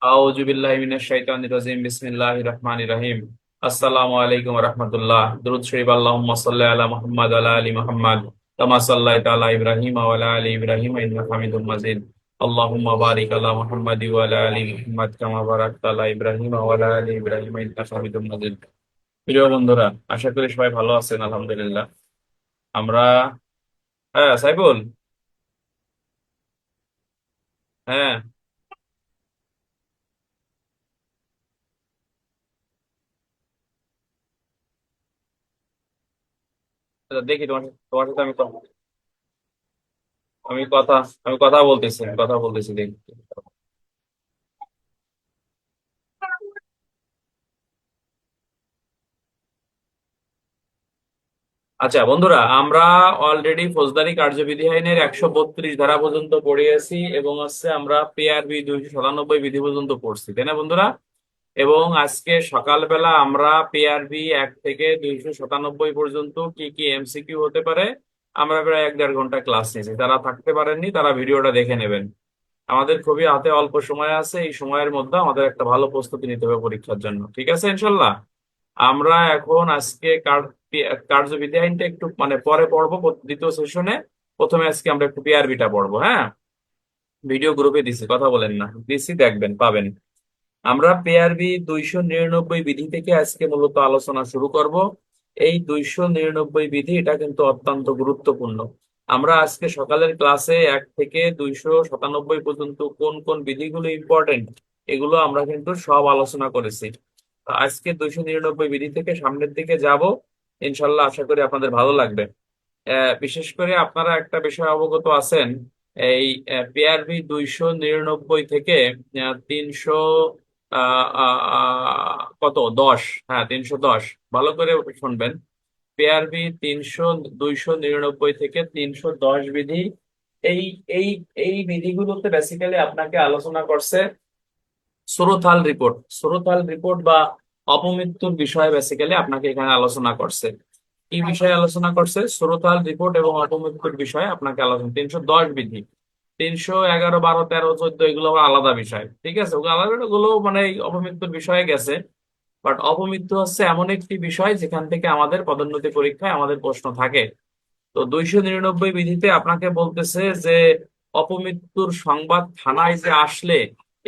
আউযু বিল্লাহি মিনাশ শাইতানির রাজিম বিসমিল্লাহির রহমানির রহিম। আসসালামু আলাইকুম ওয়া রাহমাতুল্লাহ। দুরূদ শরীফ। আল্লাহুম্মা সাল্লি আলা মুহাম্মাদ ওয়া আলা আলি মুহাম্মাদ কামা সাল্লাইতা আলা ইব্রাহিম ওয়া আলা আলি ইব্রাহিম ইন্নাকা হামিদুম মাজিদ। আল্লাহুম্মা বারিক আলা মুহাম্মাদ ওয়া আলা আলি মুহাম্মাদ কামা বারাকতা আলা ইব্রাহিম ওয়া আলা আলি ইব্রাহিম ইন্নাকা হামিদুম মাজিদ। প্রিয় বন্ধুরা, আশা করি সবাই ভালো আছেন, আলহামদুলিল্লাহ। আমরা হ্যাঁ, সাইফুল। হ্যাঁ, দেখি তোমার তোমার সাথে আমি কথা আমি কথা বলতেছি, দেখি। আচ্ছা বন্ধুরা, আমরা অলরেডি ফৌজদারি কার্যবিধি আইনের 132 ধারা পর্যন্ত পড়িয়েছি এবং হচ্ছে আমরা পিআরবি 297 বিধি পর্যন্ত পড়ছি, তাই না বন্ধুরা? এবং আজকে সকালবেলা আমরা পিআরবি 1 থেকে 297 পর্যন্ত কি কি এমসিকিউ হতে পারে আমরা প্রায় 1-1.5 ঘন্টা ক্লাস নিয়েছি। যারা থাকতে পারেননি তারা ভিডিওটা দেখে নেবেন। আমাদের খুবই হাতে অল্প সময় আছে, এই সময়ের মধ্যে আমাদের একটা ভালো প্রস্তুতি নিতে হবে পরীক্ষার জন্য, ঠিক আছে ইনশাল্লাহ। আমরা এখন আজকে কার্যবিধি আইনটা একটু মানে পরে পড়বো, দ্বিতীয় সেশনে। প্রথমে আজকে আমরা একটু পিআরবিটা পড়বো, হ্যাঁ। ভিডিও গ্রুপে দিছি, কথা বলেন না, দিছি, দেখবেন পাবেন। আমরা পিআরবি 299 বিধি থেকে আজকে মূলত আলোচনা শুরু করব। এই 299 বিধি এটা কিন্তু অত্যন্ত গুরুত্বপূর্ণ। আমরা আজকে সকালের ক্লাসে 1 থেকে 297 পর্যন্ত কোন কোন বিধিগুলো ইম্পর্টেন্ট এগুলো আমরা কিন্তু সব আলোচনা করেছি। তো আজকে 299 বিধি থেকে সামনের দিকে যাব, ইনশাল্লাহ আশা করি আপনাদের ভালো লাগবে। বিশেষ করে আপনারা একটা বিষয় অবগত আছেন, এই পিআরবি 299 থেকে 300 কত 10, হ্যাঁ 310, ভালো করে শুনবেন। পিআরবি 299 থেকে 310 বিধি, এই এই এই বিধিগুলোতে বেসিক্যালি আপনাকে আলোচনা করছে সুরতহাল রিপোর্ট। সুরতহাল রিপোর্ট বা অপমৃত্যুর বিষয়ে বেসিক্যালি আপনাকে এখানে আলোচনা করছে। কি বিষয়ে আলোচনা করছে? সুরতহাল রিপোর্ট এবং অপমৃত্যুর বিষয়ে আপনাকে আলোচনা। 310 বিধি, 311, 12, 13, 14 এগুলো আবার আলাদা বিষয়, ঠিক আছে, ওগুলো আলাদা, ওগুলো মানে এই অপমৃত্যুর বিষয়ে গেছে। বাট অপমৃত্যু হচ্ছে এমন একটি বিষয় যেখান থেকে আমাদের পদোন্নতি পরীক্ষায় আমাদের প্রশ্ন থাকে। তো 299 বিধিতে আপনাকে বলতেছে যে অপমৃত্যুর সংবাদ থানায় যে আসলে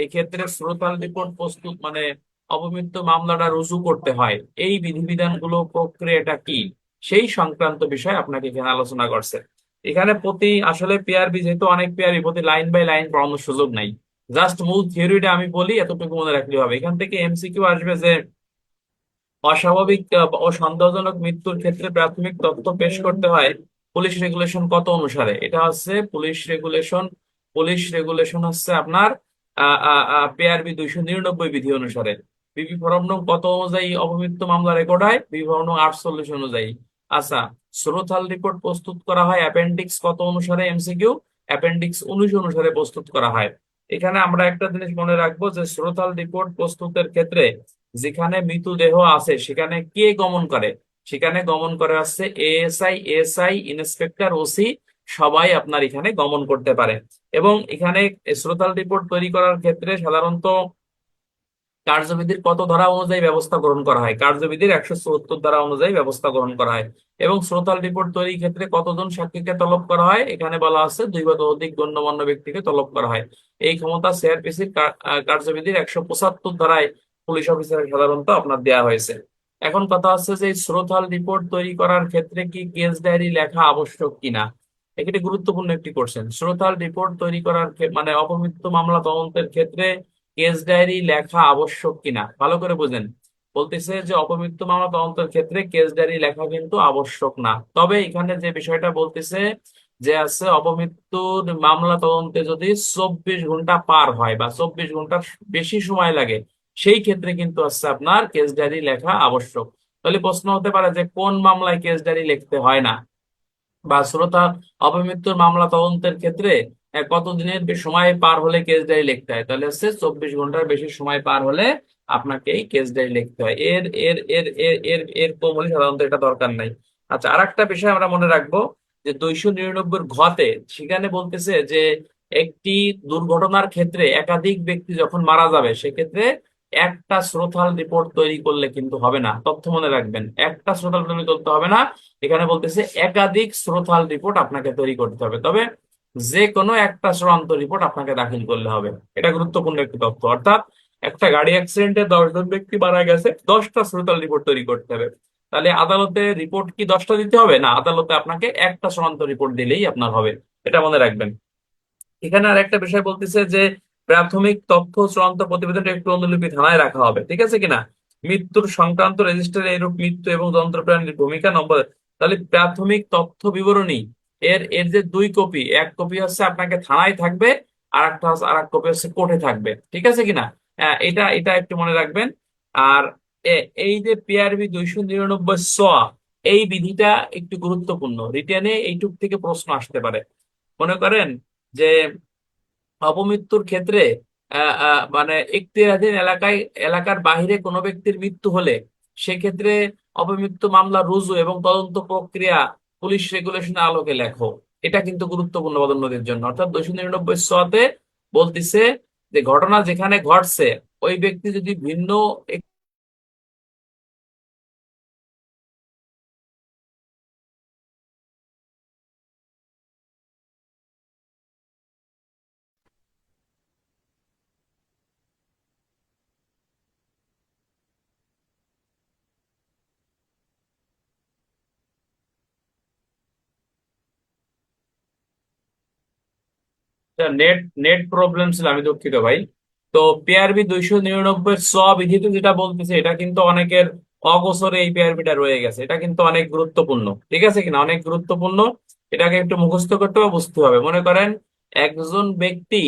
এক্ষেত্রে শ্রোতাল রিপোর্ট প্রস্তুত মানে অপমৃত্যু মামলাটা রুজু করতে হয়, এই বিধিবিধানগুলো প্রক্রিয়াটা কি, সেই সংক্রান্ত বিষয় আপনাকে এখানে আলোচনা করছে। এখানে প্রতি আসলে পিআরবি যেহেতু অনেক পিআরবি, প্রতি লাইন বাই লাইন পড়ানোর সুযোগ নাই। জাস্ট মূল থিওরিটা আমি বলি, এতটুকু মনে রাখলে হবে। এখান থেকে এমসিকিউ আসবে যে অস্বাভাবিক ও সন্দেহজনক মৃত্যুর ক্ষেত্রে প্রাথমিক তথ্য পেশ করতে হয় পুলিশ রেগুলেশন কত অনুসারে। এটা হচ্ছে পুলিশ রেগুলেশন হচ্ছে আপনার পিআরবি 299 বিধি অনুসারে। বিবি ফরম নং কত অনুযায়ী অপমৃত্যু মামলা রেকর্ড হয়? বিবি ফরম নং 48 অনুযায়ী। আচ্ছা, স্রোথাল রিপোর্ট প্রস্তুত করা হয় অ্যাপেন্ডিক্স কত অনুসারে? এমসিকিউ অ্যাপেন্ডিক্স 19 অনুসারে প্রস্তুত করা হয়। এখানে আমরা একটা জিনিস মনে রাখবো যে স্রোথাল রিপোর্ট প্রস্তুতের ক্ষেত্রে যেখানে মৃতদেহ আছে সেখানে কে গমন করে? সেখানে গমন করে আসছে এএসআই, এসআই, ইন্সপেক্টর, ওসি, সবাই আপনার এখানে গমন করতে পারে। এবং এখানে শ্রোতাল রিপোর্ট তৈরি করার ক্ষেত্রে সাধারণত কার্যবিধির কত ধারা অনুযায়ী ব্যবস্থা গ্রহণ করা হয়? কার্যবিধির 174 ধারা অনুযায়ী ব্যবস্থা গ্রহণ করা হয়। এবং শ্রোতাল রিপোর্ট তৈরির ক্ষেত্রে কতজন সাক্ষীকে তলব করা হয়? এখানে বলা আছে 2 বা ততোধিক গণ্যমান্য ব্যক্তিকে তলব করা হয়। এই ক্ষমতা সিআরপিসির কার্যবিধির 175 ধারায় পুলিশ অফিসারের সাধারণত আপনার দেওয়া হয়েছে। এখন কথা হচ্ছে যে এই শ্রোতাল রিপোর্ট তৈরি করার ক্ষেত্রে কি কেস ডায়েরি লেখা আবশ্যক কিনা? এটি গুরুত্বপূর্ণ একটি কোশ্চেন। শ্রোতাল রিপোর্ট তৈরি করার মানে অপমৃত্যু মামলা তদন্তের ক্ষেত্রে কেস ডায়েরি লেখা আবশ্যক কিনা, ভালো করে বুঝেন। বলতেছে যে অপমৃত্যু মামলা তদন্তের ক্ষেত্রে কেস ডায়েরি লেখা কিন্তু আবশ্যক না। তবে এখানে যে বিষয়টা বলতেছে যে আছে অপমৃত্যুর মামলা তদন্তে যদি 24 ঘন্টা পার হয় বা 24 ঘন্টার বেশি সময় লাগে, সেই ক্ষেত্রে কিন্তু আছে আপনার কেস ডায়েরি লেখা আবশ্যক। তাহলে প্রশ্ন হতে পারে যে কোন মামলায় কেস ডায়েরি লিখতে হয় না, বা শ্রোতা অপমৃত্যুর মামলা তদন্তের ক্ষেত্রে কতদিনের সময় পার হলে কেস ডায়েরি লিখতে হয়? তাহলে হচ্ছে 24 ঘন্টার বেশি সময় পার হলে আপনাকে এই কেস ডায়েরি লিখতে হয়। এর এর এর এর এর এর কম হলে সাধারণত এটা দরকার নাই। আচ্ছা, আর একটা বিষয় আমরা মনে রাখবো যে 299 ঘতে সেখানে বলতেছে যে একটি দুর্ঘটনার ক্ষেত্রে একাধিক ব্যক্তি যখন মারা যাবে সেক্ষেত্রে একটা শ্রোতাল রিপোর্ট তৈরি করলে কিন্তু হবে না। তথ্য মনে রাখবেন, একটা শ্রোতাল তৈরি করতে হবে না, এখানে বলতেছে একাধিক শ্রোতাল রিপোর্ট আপনাকে তৈরি করতে হবে। তবে যে কোনো একটা চূড়ান্ত রিপোর্ট আপনাকে দাখিল করলে হবে। এটা গুরুত্বপূর্ণ একটি তথ্য। অর্থাৎ একটা গাড়ি অ্যাক্সিডেন্টে 10 জন ব্যক্তি মারা গেছে, 10টা শ্রোতাল রিপোর্ট তৈরি করতে হবে। তাহলে আদালতে রিপোর্ট কি 10টা দিতে হবে? না, আদালতে আপনাকে একটা চূড়ান্ত রিপোর্ট দিলেই আপনার হবে। এটা মনে রাখবেন। এখানে আর একটা বিষয় বলতেছে যে প্রাথমিক তথ্য চূড়ান্ত প্রতিবেদনটা একটু অনুলিপি থানায় রাখা হবে, ঠিক আছে কিনা। মৃত্যুর সংক্রান্ত রেজিস্টারে এরূপ মৃত্যু এবং যন্ত্রপ্রাণীর ভূমিকা নম্বর। তাহলে প্রাথমিক তথ্য বিবরণী এর এর যে 2 কপি, এক কপি হচ্ছে আপনাকে থানায় থাকবে, আর একটা হচ্ছে, আর এক কপি হচ্ছে কোর্টে থাকবে, ঠিক আছে কিনা। এটা এটা একটু মনে রাখবেন। আর এই যে পিআরবি 299 এই বিধিটা একটু গুরুত্বপূর্ণ, রিটেনে এইটুক থেকে প্রশ্ন আসতে পারে। মনে করেন যে অপমৃত্যুর ক্ষেত্রে মানে এখতিয়ারাধীন এলাকার বাইরে কোনো ব্যক্তির মৃত্যু হলে সেক্ষেত্রে অপমৃত্যু মামলা রুজু এবং তদন্ত প্রক্রিয়া পুলিশ রেগুলেশনের আলোকে লেখো। এটা কিন্তু গুরুত্বপূর্ণ পদোন্নতির জন্য। অর্থাৎ 299 বলতিছে যে ঘটনা যেখানে ঘটছে ওই ব্যক্তি যদি ভিন্ন নেট নেট প্রবলেম ছিল, আমি দুঃখিত ভাই। তো পিআরবি 299 বিধিতে যেটা বলতেছে এটা কিন্তু অনেকের অগোচরে এই পিআরবিটা রয়ে গেছে। এটা কিন্তু অনেক গুরুত্বপূর্ণ, ঠিক আছে কিনা, অনেক গুরুত্বপূর্ণ। এটাকে একটু মুখস্থ করতে বা বুঝতে হবে। মনে করেন একজন ব্যক্তি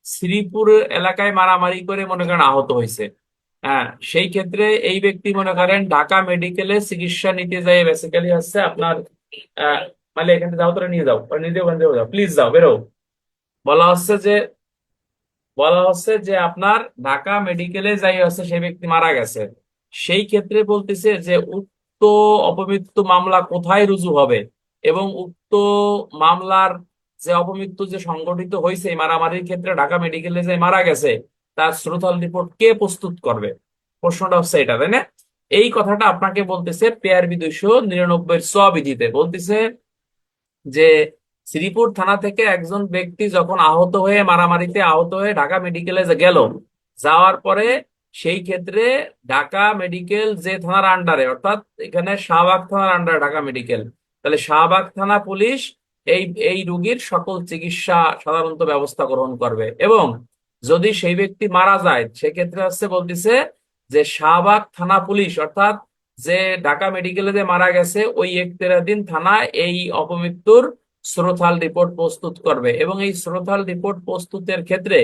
শ্রীপুর এলাকায় মারামারি করে মনে করেন আহত হয়েছে। হ্যাঁ, সেই ক্ষেত্রে এই ব্যক্তি মনে করেন ঢাকা মেডিকেলে চিকিৎসা নিতে যায়, বেসিক্যালি হচ্ছে আপনার আহ মানে এখানে যাও, তোরা নিয়ে যাও, ওরা নিজে ওখান থেকে যাও, প্লিজ যাও, বেরো। বলা হচ্ছে যে আপনার ঢাকা মেডিকেলে যাই হচ্ছে সেই ব্যক্তি মারা গেছে। সেই ক্ষেত্রে বলতেছে যে উক্ত অপমৃত্যু মামলা কোথায় রুজু হবে এবং উক্ত মামলার যে অপমৃত্যু যে সংঘটিত হয়েছে এই মারামারির ক্ষেত্রে ঢাকা মেডিকেলে যে মারা গেছে তার শ্রোতাল রিপোর্ট কে প্রস্তুত করবে। প্রশ্নটা হচ্ছে এটা, তাই না? এই কথাটা আপনাকে বলতেছে পিআরবি 299 বিধিতে বলতেছে যে শ্রীপুর থানা থেকে একজন ব্যক্তি যখন আহত হয়ে মারামারিতে আহত হয়ে ঢাকা মেডিকেলে গেল, যাওয়ার পরে সেই ক্ষেত্রে ঢাকা মেডিকেল যে থানার আন্ডারে, অর্থাৎ এখানে শাহবাগ থানার আন্ডারে ঢাকা মেডিকেল, তাহলে শাহবাগ থানা পুলিশ এই এই রোগীর সকল চিকিৎসা সাধারণত ব্যবস্থা গ্রহণ করবে। এবং যদি সেই ব্যক্তি মারা যায় সেক্ষেত্রে হচ্ছে বলতেছে যে শাহবাগ থানা পুলিশ, অর্থাৎ যে ঢাকা মেডিকেলে যে মারা গেছে ওই এখতিয়ারাধীন থানা এই অপমৃত্যুর শ্রোতাল রিপোর্ট প্রস্তুত করবে। এবং এই শ্রোতাল রিপোর্ট প্রস্তুতের ক্ষেত্রে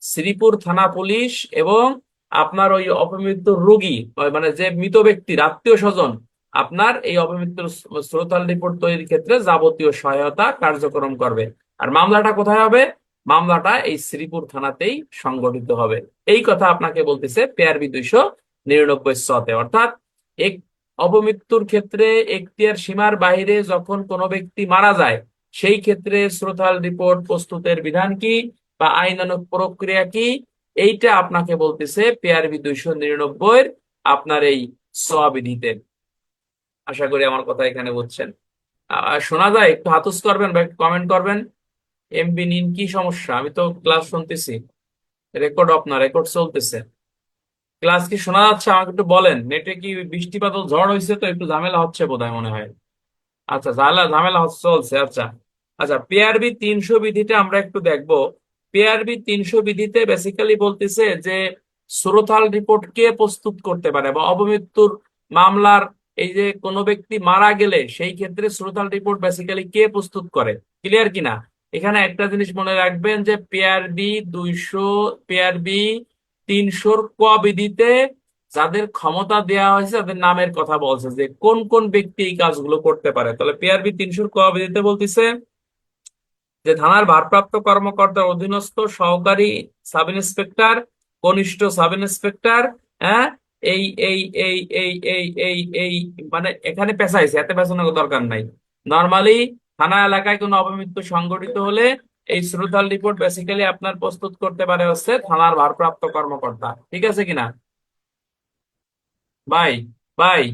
শ্রীপুর থানা পুলিশ এবং আপনার ওই অপমৃত্যুর রোগী, মানে যে মৃত ব্যক্তির আত্মীয় স্বজন আপনার এই অপমৃত্যুর শ্রোতাল রিপোর্ট তৈরির ক্ষেত্রে যাবতীয় সহায়তা কার্যক্রম করবে। আর মামলাটা কোথায় হবে? মামলাটা এই শ্রীপুর থানাতেই সংগঠিত হবে। এই কথা আপনাকে বলতেছে পিআরবি 299 অর্থাৎ এক অপমৃত্যুর ক্ষেত্রে এখতিয়ার সীমার বাইরে যখন কোনো ব্যক্তি মারা যায় সেই ক্ষেত্রে শ্রোতাল রিপোর্ট প্রস্তুতের বিধান কি বা আইনানুগ প্রক্রিয়া কি, এইটা আপনাকে বলতেছে পিআরবি 299 আপনার এই বিধিতে। আশা করি আমার কথা এখানে বুঝছেন। শোনা যায়? একটু হাতুস করবেন বা একটু কমেন্ট করবেন। এমবি নিন, কি সমস্যা? আমি তো ক্লাস শুনতেছি, রেকর্ড অফ না, রেকর্ড চলতেছে। ক্লাস কি শোনা যাচ্ছে? আমাকে একটু বলেন। নেটে কি বৃষ্টিপাত ও ঝড় হয়েছে তো একটু ঝামেলা হচ্ছে বোধহয়, মনে হয়। আচ্ছা, ঝামেলা ঝামেলা চলছে, আচ্ছা। আচ্ছা, পিআরবি 300 বিধিটা আমরা একটু দেখবো। পিআরবি 300 বিধিতে বেসিক্যালি বলতেছে যে শ্রোতাল রিপোর্ট কে প্রস্তুত করতে পারে বা অপমৃত্যুর মামলার এই যে কোনো ব্যক্তি মারা গেলে সেই ক্ষেত্রে শ্রোতাল রিপোর্ট বেসিক্যালি কে প্রস্তুত করে। ক্লিয়ার কিনা? এখানে একটা জিনিস মনে রাখবেন যে পিআরবি 300 বিধিতে যাদের ক্ষমতা দেওয়া হয়েছে তাদের নামের কথা বলছে যে কোন কোন ব্যক্তি এই কাজগুলো করতে পারে। তাহলে পিআরবি 300 বিধিতে বলতেছে যে থানার ভারপ্রাপ্ত কর্মকর্তার অধীনস্থ সহকারী সাব ইন্সপেক্টর, কনিষ্ঠ সাব ইন্সপেক্টর, হ্যাঁ, এই এই এই এই এই এই এই মানে এখানে পেঁচাইছে, এত পেঁচানোর দরকার নাই। নর্মালি থানা এলাকায় কোনো অপমৃত্যু সংঘটিত হলে এই শ্রুতাল রিপোর্ট বেসিক্যালি আপনার প্রস্তুত করতে পারে হচ্ছে থানার ভারপ্রাপ্ত কর্মকর্তা, ঠিক আছে কিনা ভাই? ভাই,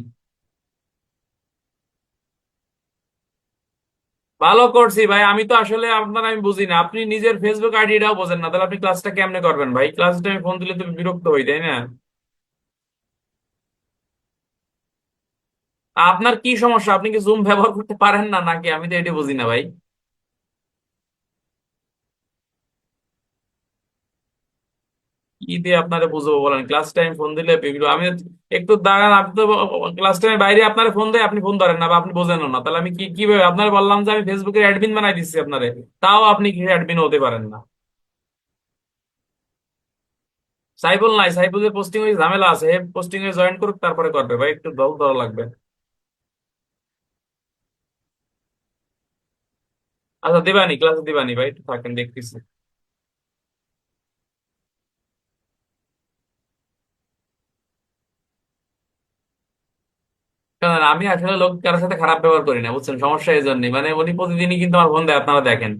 ভালো করছি ভাই। আমি তো আসলে আপনার আমি বুঝি না, আপনি নিজের ফেসবুক আইডিটাও বোঝেন না, তাহলে আপনি ক্লাসটা কেমনে করবেন ভাই? ক্লাসটা আমি ফোন দিলে তো বিরক্ত হই, তাই না? আপনার কি সমস্যা? আপনি কি জুম ব্যবহার করতে পারেন না নাকি? আমি তো এটা বুঝি না ভাই। কি দিয়ে আপনারে বুঝবো বলেন? ক্লাস টাইম ফোন দিলে আমি একটু দাঁড়ান, আপনি তো ক্লাস টাইমে বাইরে আপনারে ফোন দেয়, আপনি ফোন ধরেন না বা আপনি বোঝেন না, তাহলে আমি কিভাবে আপনারে বললাম যে আমি ফেসবুকের অ্যাডমিন বানাই দিচ্ছি আপনারে, তাও আপনি কি অ্যাডমিন হতে পারেন না? সাইবল নাই, সাইবুলের পোস্টিং এ ঝামেলা আছে, পোস্টিং এ জয়েন করুক তারপরে করবে ভাই, একটু দল ধরা লাগবে। আচ্ছা দিবানি, ক্লাসে দিবানি ভাই, একটু থাকেন দেখতেছি। কারণ আমি আসলে লোক কারোর সাথে খারাপ ব্যবহার করি না, বুঝছেন? সমস্যা এই জন্যই, মানে উনি প্রতিদিনই কিন্তু আমার ফোন দেয়, আপনারা দেখেন।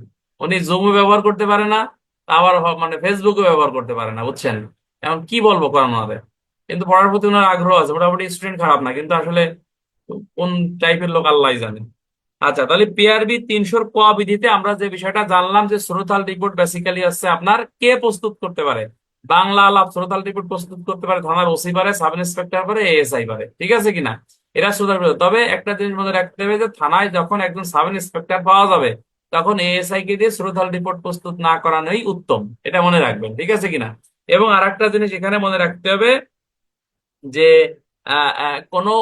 উনি জুমও ব্যবহার করতে পারে না, আবার মানে ফেসবুকও ব্যবহার করতে পারে না, বুঝছেন? এখন কি বলবো করার ওনাদের? কিন্তু পড়ার প্রতি ওনার আগ্রহ আছে, মোটামুটি স্টুডেন্ট খারাপ না, কিন্তু আসলে কোন টাইপের লোক আল্লাহ জানে। আচ্ছা, তাহলে পিআরবি 300 ক বিধিতে আমরা যে বিষয়টা জানলাম যে শ্রোতাল রিপোর্ট বেসিক্যালি হচ্ছে আপনার কে প্রস্তুত করতে পারে? বাংলা আলাপ শ্রোতাল রিপোর্ট প্রস্তুত করতে পারে থানার ওসি পারে, সাব ইন্সপেক্টর পারে, এএসআই পারে, ঠিক আছে কিনা? এরা শ্রোতাল রিপোর্ট। তবে একটা জিনিস মনে রাখতে হবে যে থানায় যখন একজন সাব ইন্সপেক্টর পাওয়া যাবে, তখন এএসআই কে দিয়ে শ্রোতাল রিপোর্ট প্রস্তুত না করানোই উত্তম, এটা মনে রাখবেন, ঠিক আছে কিনা? এবং আরেকটা জিনিস এখানে মনে রাখতে হবে যে কোনো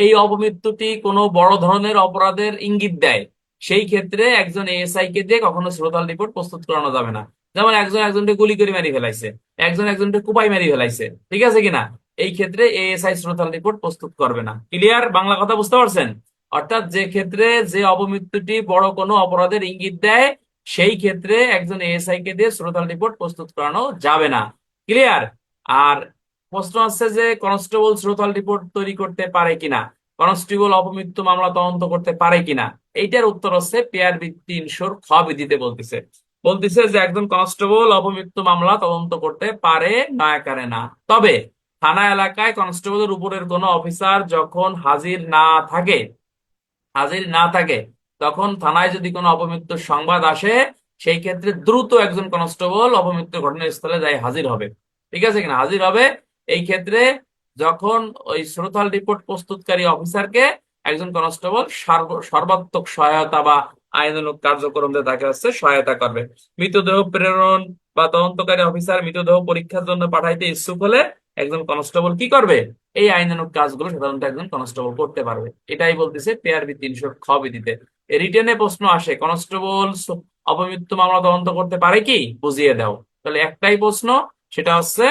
এই অপমৃত্যুটি কোনো বড় ধরনের অপরাধের ইঙ্গিত দেয়, সেই ক্ষেত্রে একজন এএসআই কে দিয়ে কখনো শ্রোতাল রিপোর্ট প্রস্তুত করানো যাবে না। যেমন একজন একজনকে গুলি করে মেরে ফেলাইছে, একজন একজনকে কুপাই মেরে ফেলাইছে, ঠিক আছে কিনা? এই ক্ষেত্রে এএসআই শ্রোতাল রিপোর্ট প্রস্তুত করবে না। ক্লিয়ার? বাংলা কথা বুঝতে পারছেন? অর্থাৎ যে ক্ষেত্রে যে অপমৃত্যুটি বড় কোনো অপরাধের ইঙ্গিত দেয়, সেই ক্ষেত্রে একজন এএসআই কে দিয়ে শ্রোতাল রিপোর্ট প্রস্তুত করানো যাবে না। ক্লিয়ার? আর প্রশ্ন আছে যে কনস্টেবল শ্রোতাল রিপোর্ট তৈরি করতে পারে কিনা, কনস্টেবল অপমৃত্যু মামলা তদন্ত করতে পারে কিনা? এইটার উত্তর হচ্ছে পিআরবি 300 খ বিধিতে বলতেছে, বলতেছে যে একজন কনস্টেবল অপমৃত্যু মামলা তদন্ত করতে পারে, নয়াকারে না। তবে থানা এলাকায় কনস্টেবলের উপরের কোনো অফিসার যখন হাজির না থাকে তখন থানায় যদি কোনো অপমৃত্যুর সংবাদ আসে, সেই ক্ষেত্রে দ্রুত একজন কনস্টেবল অপমৃত্যু ঘটনাস্থলে যাই হাজির হবে, ঠিক আছে কিনা? হাজির হবে। এই ক্ষেত্রে যখন ওই শ্রোতাল রিপোর্ট প্রস্তুতকারী অফিসারকে একজন কনস্টেবল সর্বাত্মক সহায়তা বা আইনানুগ কার্যক্রম দিয়ে তাকে হচ্ছে সহায়তা করবে। মৃতদেহ প্রেরণ বা তদন্তকারী অফিসার মৃতদেহ পরীক্ষার জন্য পাঠাইতে ইচ্ছুক হলে একজন কনস্টেবল কি করবে? এই আইনানুগ কাজগুলো সাধারণত একজন কনস্টেবল করতে পারবে। এটাই বলতেছে পিআরবি 300 খ বিধিতে। রিটেনে প্রশ্ন আসে, কনস্টেবল অপমৃত্যু মামলা তদন্ত করতে পারে কি, বুঝিয়ে দাও। তাহলে একটাই প্রশ্ন, সেটা হচ্ছে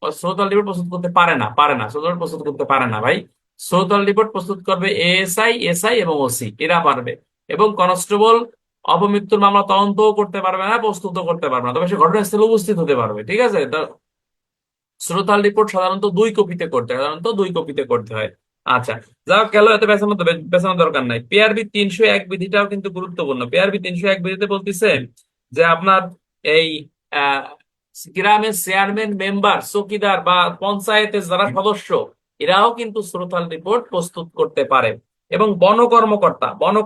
শ্রোতাল রিপোর্ট প্রস্তুত করতে পারে না, পারে না, শ্রোতাল রিপোর্ট প্রস্তুত করতে পারে না ভাই। শ্রোতাল রিপোর্ট প্রস্তুত করবে এএসআই, এসআই এবং ওসি, এরা পারবে। এবং কনস্টেবল অপমৃত্যুর মামলা তদন্তও করতে পারবে না, প্রস্তুতও করতে পারবে না, তবে সে ঘটনাস্থলে উপস্থিত হতে পারবে, ঠিক আছে? শ্রোতাল রিপোর্ট সাধারণত দুই কপিতে করতে হয়। আচ্ছা, যাই হোক, গেল, এত পেছানোর দরকার নাই। পিআরবি 301 বিধিটাও কিন্তু গুরুত্বপূর্ণ। পিআরবি 301 বিধিতে বলতেছে যে আপনার এই আহ, গ্রামের চেয়ারম্যান, মেম্বার, চৌকিদার বা পঞ্চায়েতের যারা সদস্য, এরাও কিন্তু শ্রোতাল রিপোর্ট প্রস্তুত করতে পারে। এবং বন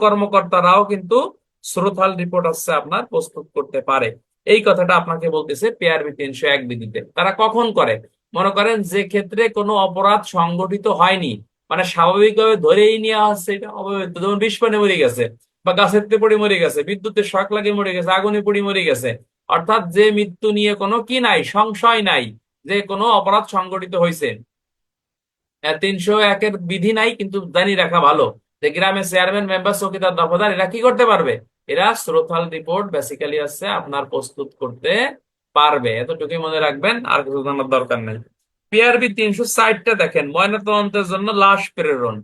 কর্মকর্তারাও কিন্তু শ্রোতাল রিপোর্ট হচ্ছে আপনার প্রস্তুত করতে পারে। এই কথাটা আপনাকে বলতেছে পিআরবি 301 বিধিতে। তারা কখন করে? মনে করেন যে ক্ষেত্রে কোনো অপরাধ সংগঠিত হয়নি, মানে স্বাভাবিকভাবে ধরেই নেওয়া হচ্ছে এটা অবৈধ, যেমন বিষ পানে মরে গেছে, বা গাছের থেকে পড়ে মরে গেছে, বিদ্যুতের শক লাগে মরে গেছে, আগুনে পড়ে মরে গেছে, অর্থাৎ যে মৃত্যু নিয়ে কোনো কি নাই, সংশয় নাই যে কোনো অপরাধ সংগঠিত হয়েছে। 301-এর বিধি নাই, কিন্তু জানি রাখা ভালো যে গ্রামের চেয়ারম্যান, মেম্বার, চৌকিদার, দফাদার এরা কি করতে পারবে? এরা শ্রোতাল রিপোর্ট বেসিক্যালি আছে আপনার প্রস্তুত করতে পারবে। এতটুকুই মনে রাখবেন, আর কিছু জানার দরকার নেই। পিআরবি 360টা দেখেন, ময়নাতদন্তের জন্য লাশ প্রেরণ।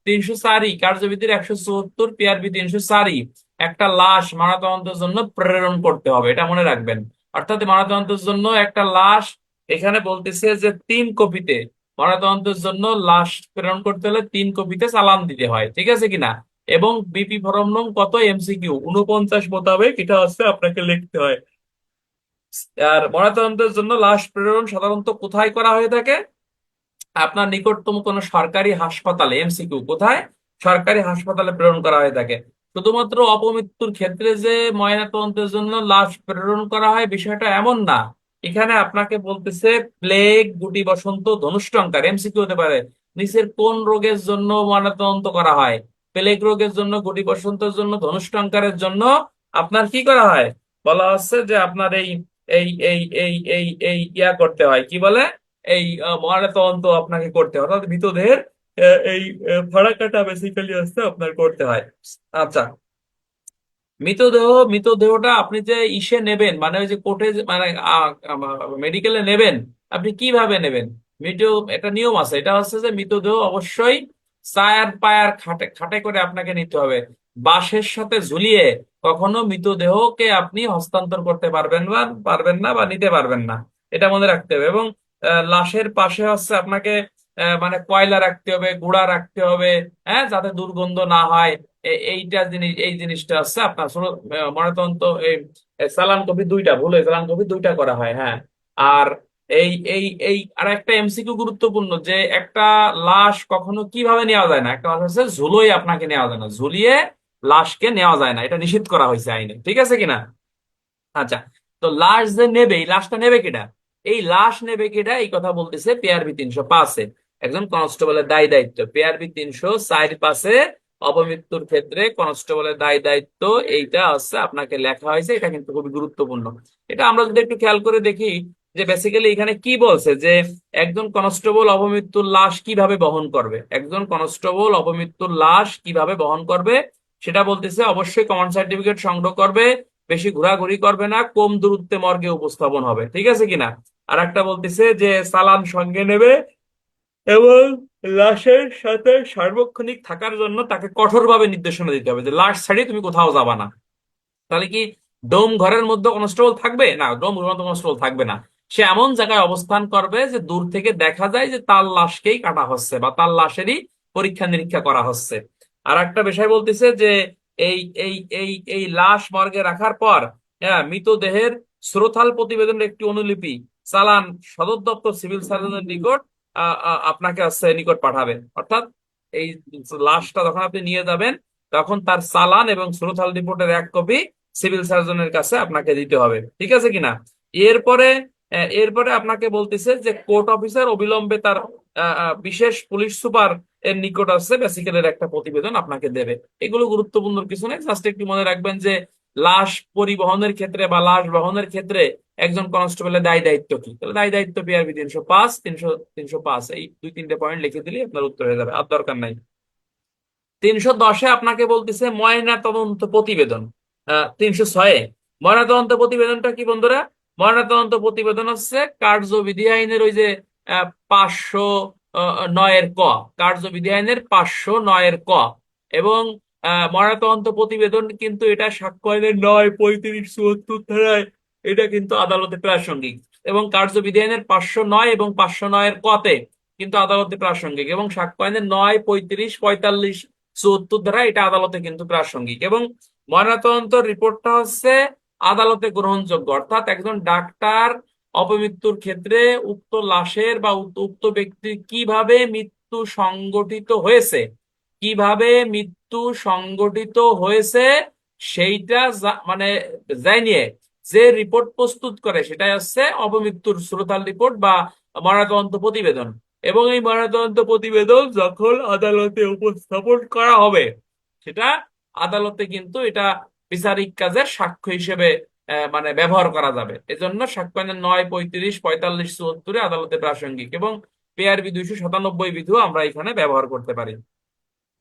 304 কার্যবিধির 174, পিআরবি 304 একটা লাশ ময়নাতদন্তের জন্য প্রেরণ করতে হবে, এটা মনে রাখবেন। অর্থাৎ ময়নাতদন্তের জন্য একটা লাশ, এখানে বলতেছে যে 3 কপিতে, ময়নাতদন্তের জন্য লাশ প্রেরণ করতে হলে 3 কপিতে চালান দিতে হয়, ঠিক আছে কিনা? এবং বিপি ফরম নং কত, এমসিকিউ 49 মোতাবেক এটা হচ্ছে আপনাকে লিখতে হয়। আর ময়নাতদন্তের জন্য লাশ প্রেরণ সাধারণত কোথায় করা হয়ে থাকে? আপনার নিকটতম কোন সরকারি হাসপাতালে। এমসিকিউ কোথায়? সরকারি হাসপাতালে প্রেরণ করা হয়ে থাকে। শুধুমাত্র অপমৃত্যুর ক্ষেত্রে যে ময়নাতদন্তের জন্য লাশ প্রেরণ করা হয় বিষয়টা এমন না। এখানে আপনাকে বলতেছে প্লেগ, গুটি বসন্ত, ধনুষ্টঙ্কার। এমসিকিউ হতে পারে নিচের কোন রোগের জন্য ময়নাতদন্ত করা হয়? প্লেগ রোগের জন্য, গুটি বসন্তের জন্য, ধনুষ্টঙ্কারের জন্য আপনার কি করা হয়? বলা হচ্ছে যে আপনার এই এই এই এই এই এই ইয়া করতে হয়, কি বলে, এই ময়নাতদন্ত আপনাকে করতে হয়, অর্থাৎ মৃতদেহের এই ফারাক্কাটা বেসিক্যালি হচ্ছে আপনার করতে হয়। আচ্ছা, মৃতদেহটা আপনি যে ইসে নেবেন, মানে ওই যে কোর্টে মানে মেডিকেলে নেবেন, আপনি কিভাবে নেবেন? মৃত একটা নিয়ম আছে, এটা হচ্ছে যে মৃতদেহ অবশ্যই চায়ার পায়ার খাটে খাটে করে আপনাকে নিতে হবে। বাঁশের সাথে ঝুলিয়ে কখনো মৃতদেহকে আপনি হস্তান্তর করতে পারবেন না বা নিতে পারবেন না, এটা মনে রাখতে হবে। এবং লাশের পাশে হচ্ছে আপনাকে মানে কয়লা রাখতে হবে, গুঁড়া রাখতে হবে, হ্যাঁ, যাতে দুর্গন্ধ না হয়। এই জিনিসটা আছে আপনার ময়নাতদন্ত এই চালান কপি দুইটা, ভুল হয়ে চালান কপি দুইটা করা হয়, হ্যাঁ। আর এই এই এই আর একটা এমসিকিউ গুরুত্বপূর্ণ, যে একটা লাশ কখনো কিভাবে নেওয়া যায় না, একটা লাশ হচ্ছে ঝুলোই আপনাকে নেওয়া যায় না, ঝুলিয়ে লাশকে নেওয়া যায় না, এটা নিষিদ্ধ করা হয়েছে আইনে, ঠিক আছে কিনা? আচ্ছা, তো লাশ যে নেবে, এই লাশটা নেবে কিনা? এই লাশ নেবে কিনা এই কথা বলতেছে পিআরবি 305-এ, একজন কনস্টেবলের দায় দায়িত্ব। পিআরবি 304-5-এ অপমৃত্যুর ক্ষেত্রে কনস্টেবলের দায় দায়িত্ব, এইটা হচ্ছে আপনাকে লেখা হয়েছে, এটা কিন্তু খুবই গুরুত্বপূর্ণ। এটা আমরা যদি একটু খেয়াল করে দেখি, যে বেসিক্যালি এখানে কি বলছে, যে একজন কনস্টেবল অপমৃত্যুর লাশ কিভাবে বহন করবে, একজন কনস্টেবল অপমৃত্যুর লাশ কিভাবে বহন করবে, সেটা বলতেছে অবশ্যই কমান্ড সার্টিফিকেট সংগ্রহ করবে, বেশি ঘোরাঘুরি করবে না, কম দূরত্বে মর্গে উপস্থাপন হবে, ঠিক আছে কিনা? আর একটা বলতেছে যে চালান সঙ্গে নেবে, এবং লাশের সাথে সার্বক্ষণিক থাকার জন্য তাকে কঠোরভাবে নির্দেশনা দিতে হবে যে লাশ ছাড়িয়ে তুমি কোথাও যাবা না। তাহলে কি ডোম ঘরের মধ্যে কনস্টেবল থাকবে না? ডোম ঘরের মধ্যে কনস্টেবল থাকবে না। সে এমন জায়গায় অবস্থান করবে যে দূর থেকে দেখা যায় যে তার লাশকেই কাটা হচ্ছে বা তার লাশেরই পরীক্ষা নিরীক্ষা করা হচ্ছে। আর একটা বিষয় বলতেছে যে এই এই এই এই লাশ মর্গে রাখার পর, হ্যাঁ, মৃতদেহের শ্রোথাল প্রতিবেদনের একটি অনুলিপি চালান সদর দপ্তর সিভিল সার্জনের নিকট আপনাকে হচ্ছে নিকট পাঠাবে। অর্থাৎ এই লাশটা যখন আপনি নিয়ে যাবেন, তখন তার চালান এবং শ্রোথাল রিপোর্টের এক কপি সিভিল সার্জনের কাছে আপনাকে দিতে হবে, ঠিক আছে কিনা? এরপরে এরপরে আপনাকে বলতেছে যে কোর্ট অফিসার অবিলম্বে তার বিশেষ পুলিশ সুপার এর নিকট আছে বেসিক্যালি একটা প্রতিবেদন আপনাকে দেবে। এগুলো গুরুত্বপূর্ণ কিছু নেই, জাস্ট একটু মনে রাখবেন যে লাশ পরিবহনের ক্ষেত্রে বা লাশ বহনের ক্ষেত্রে একজন কনস্টেবলের দায় দায়িত্ব কি। তাহলে দায় দায়িত্ব পিআরবি 305, 305 এই দুই তিনটে পয়েন্ট লিখে দিলে আপনার উত্তর হয়ে যাবে, আর দরকার নাই। 310-এ আপনাকে বলতেছে ময়না তদন্ত প্রতিবেদন। 306-এ ময়না তদন্ত প্রতিবেদনটা কি বন্ধুরা? ময়না তদন্ত প্রতিবেদন হচ্ছে কার্যবিধি আইনের ওই যে 509-এর ক, কার্যবিধি আইনের 509-এর ক। এবং ময়না তদন্ত প্রতিবেদন কিন্তু এটা সাক্ষ্য আইনের 9, 35, 74 ধারায় এটা কিন্তু আদালতে প্রাসঙ্গিক। এবং কার্যবিধি আইনের 509 এবং 509-এর কতে কিন্তু আদালতে প্রাসঙ্গিক, এবং সাক্ষ্য আইনের 9, 35, 45, 74 ধারা এটা আদালতে কিন্তু প্রাসঙ্গিক। এবং ময়নাতদন্ত রিপোর্টটা হচ্ছে আদালতে গ্রহণযোগ্য, অর্থাৎ একজন ডাক্তার অপমৃত্যুর ক্ষেত্রে উক্ত লাশের বা উক্ত ব্যক্তির কিভাবে মৃত্যু সংগঠিত হয়েছে, কিভাবে মৃত্যু সংগঠিত হয়েছে সেইটা মানে জানিয়ে যে রিপোর্ট প্রস্তুত করে, সেটাই হচ্ছে অপমৃত্যুর শ্রোতাল রিপোর্ট বা ময়নাতদন্ত প্রতিবেদন। এবং এই ময়নাতদন্ত প্রতিবেদন যখন আদালতে উপস্থাপন করা হবে, সেটা আদালতে কিন্তু এটা বিচারিক কাজের সাক্ষ্য হিসেবে মানে ব্যবহার করা যাবে। এজন্য সাক্ষ্য আইনের 9, 35, 45, 74-এ আদালতে প্রাসঙ্গিক, এবং পিআরবি 297 বিধিও আমরা এখানে ব্যবহার করতে পারি,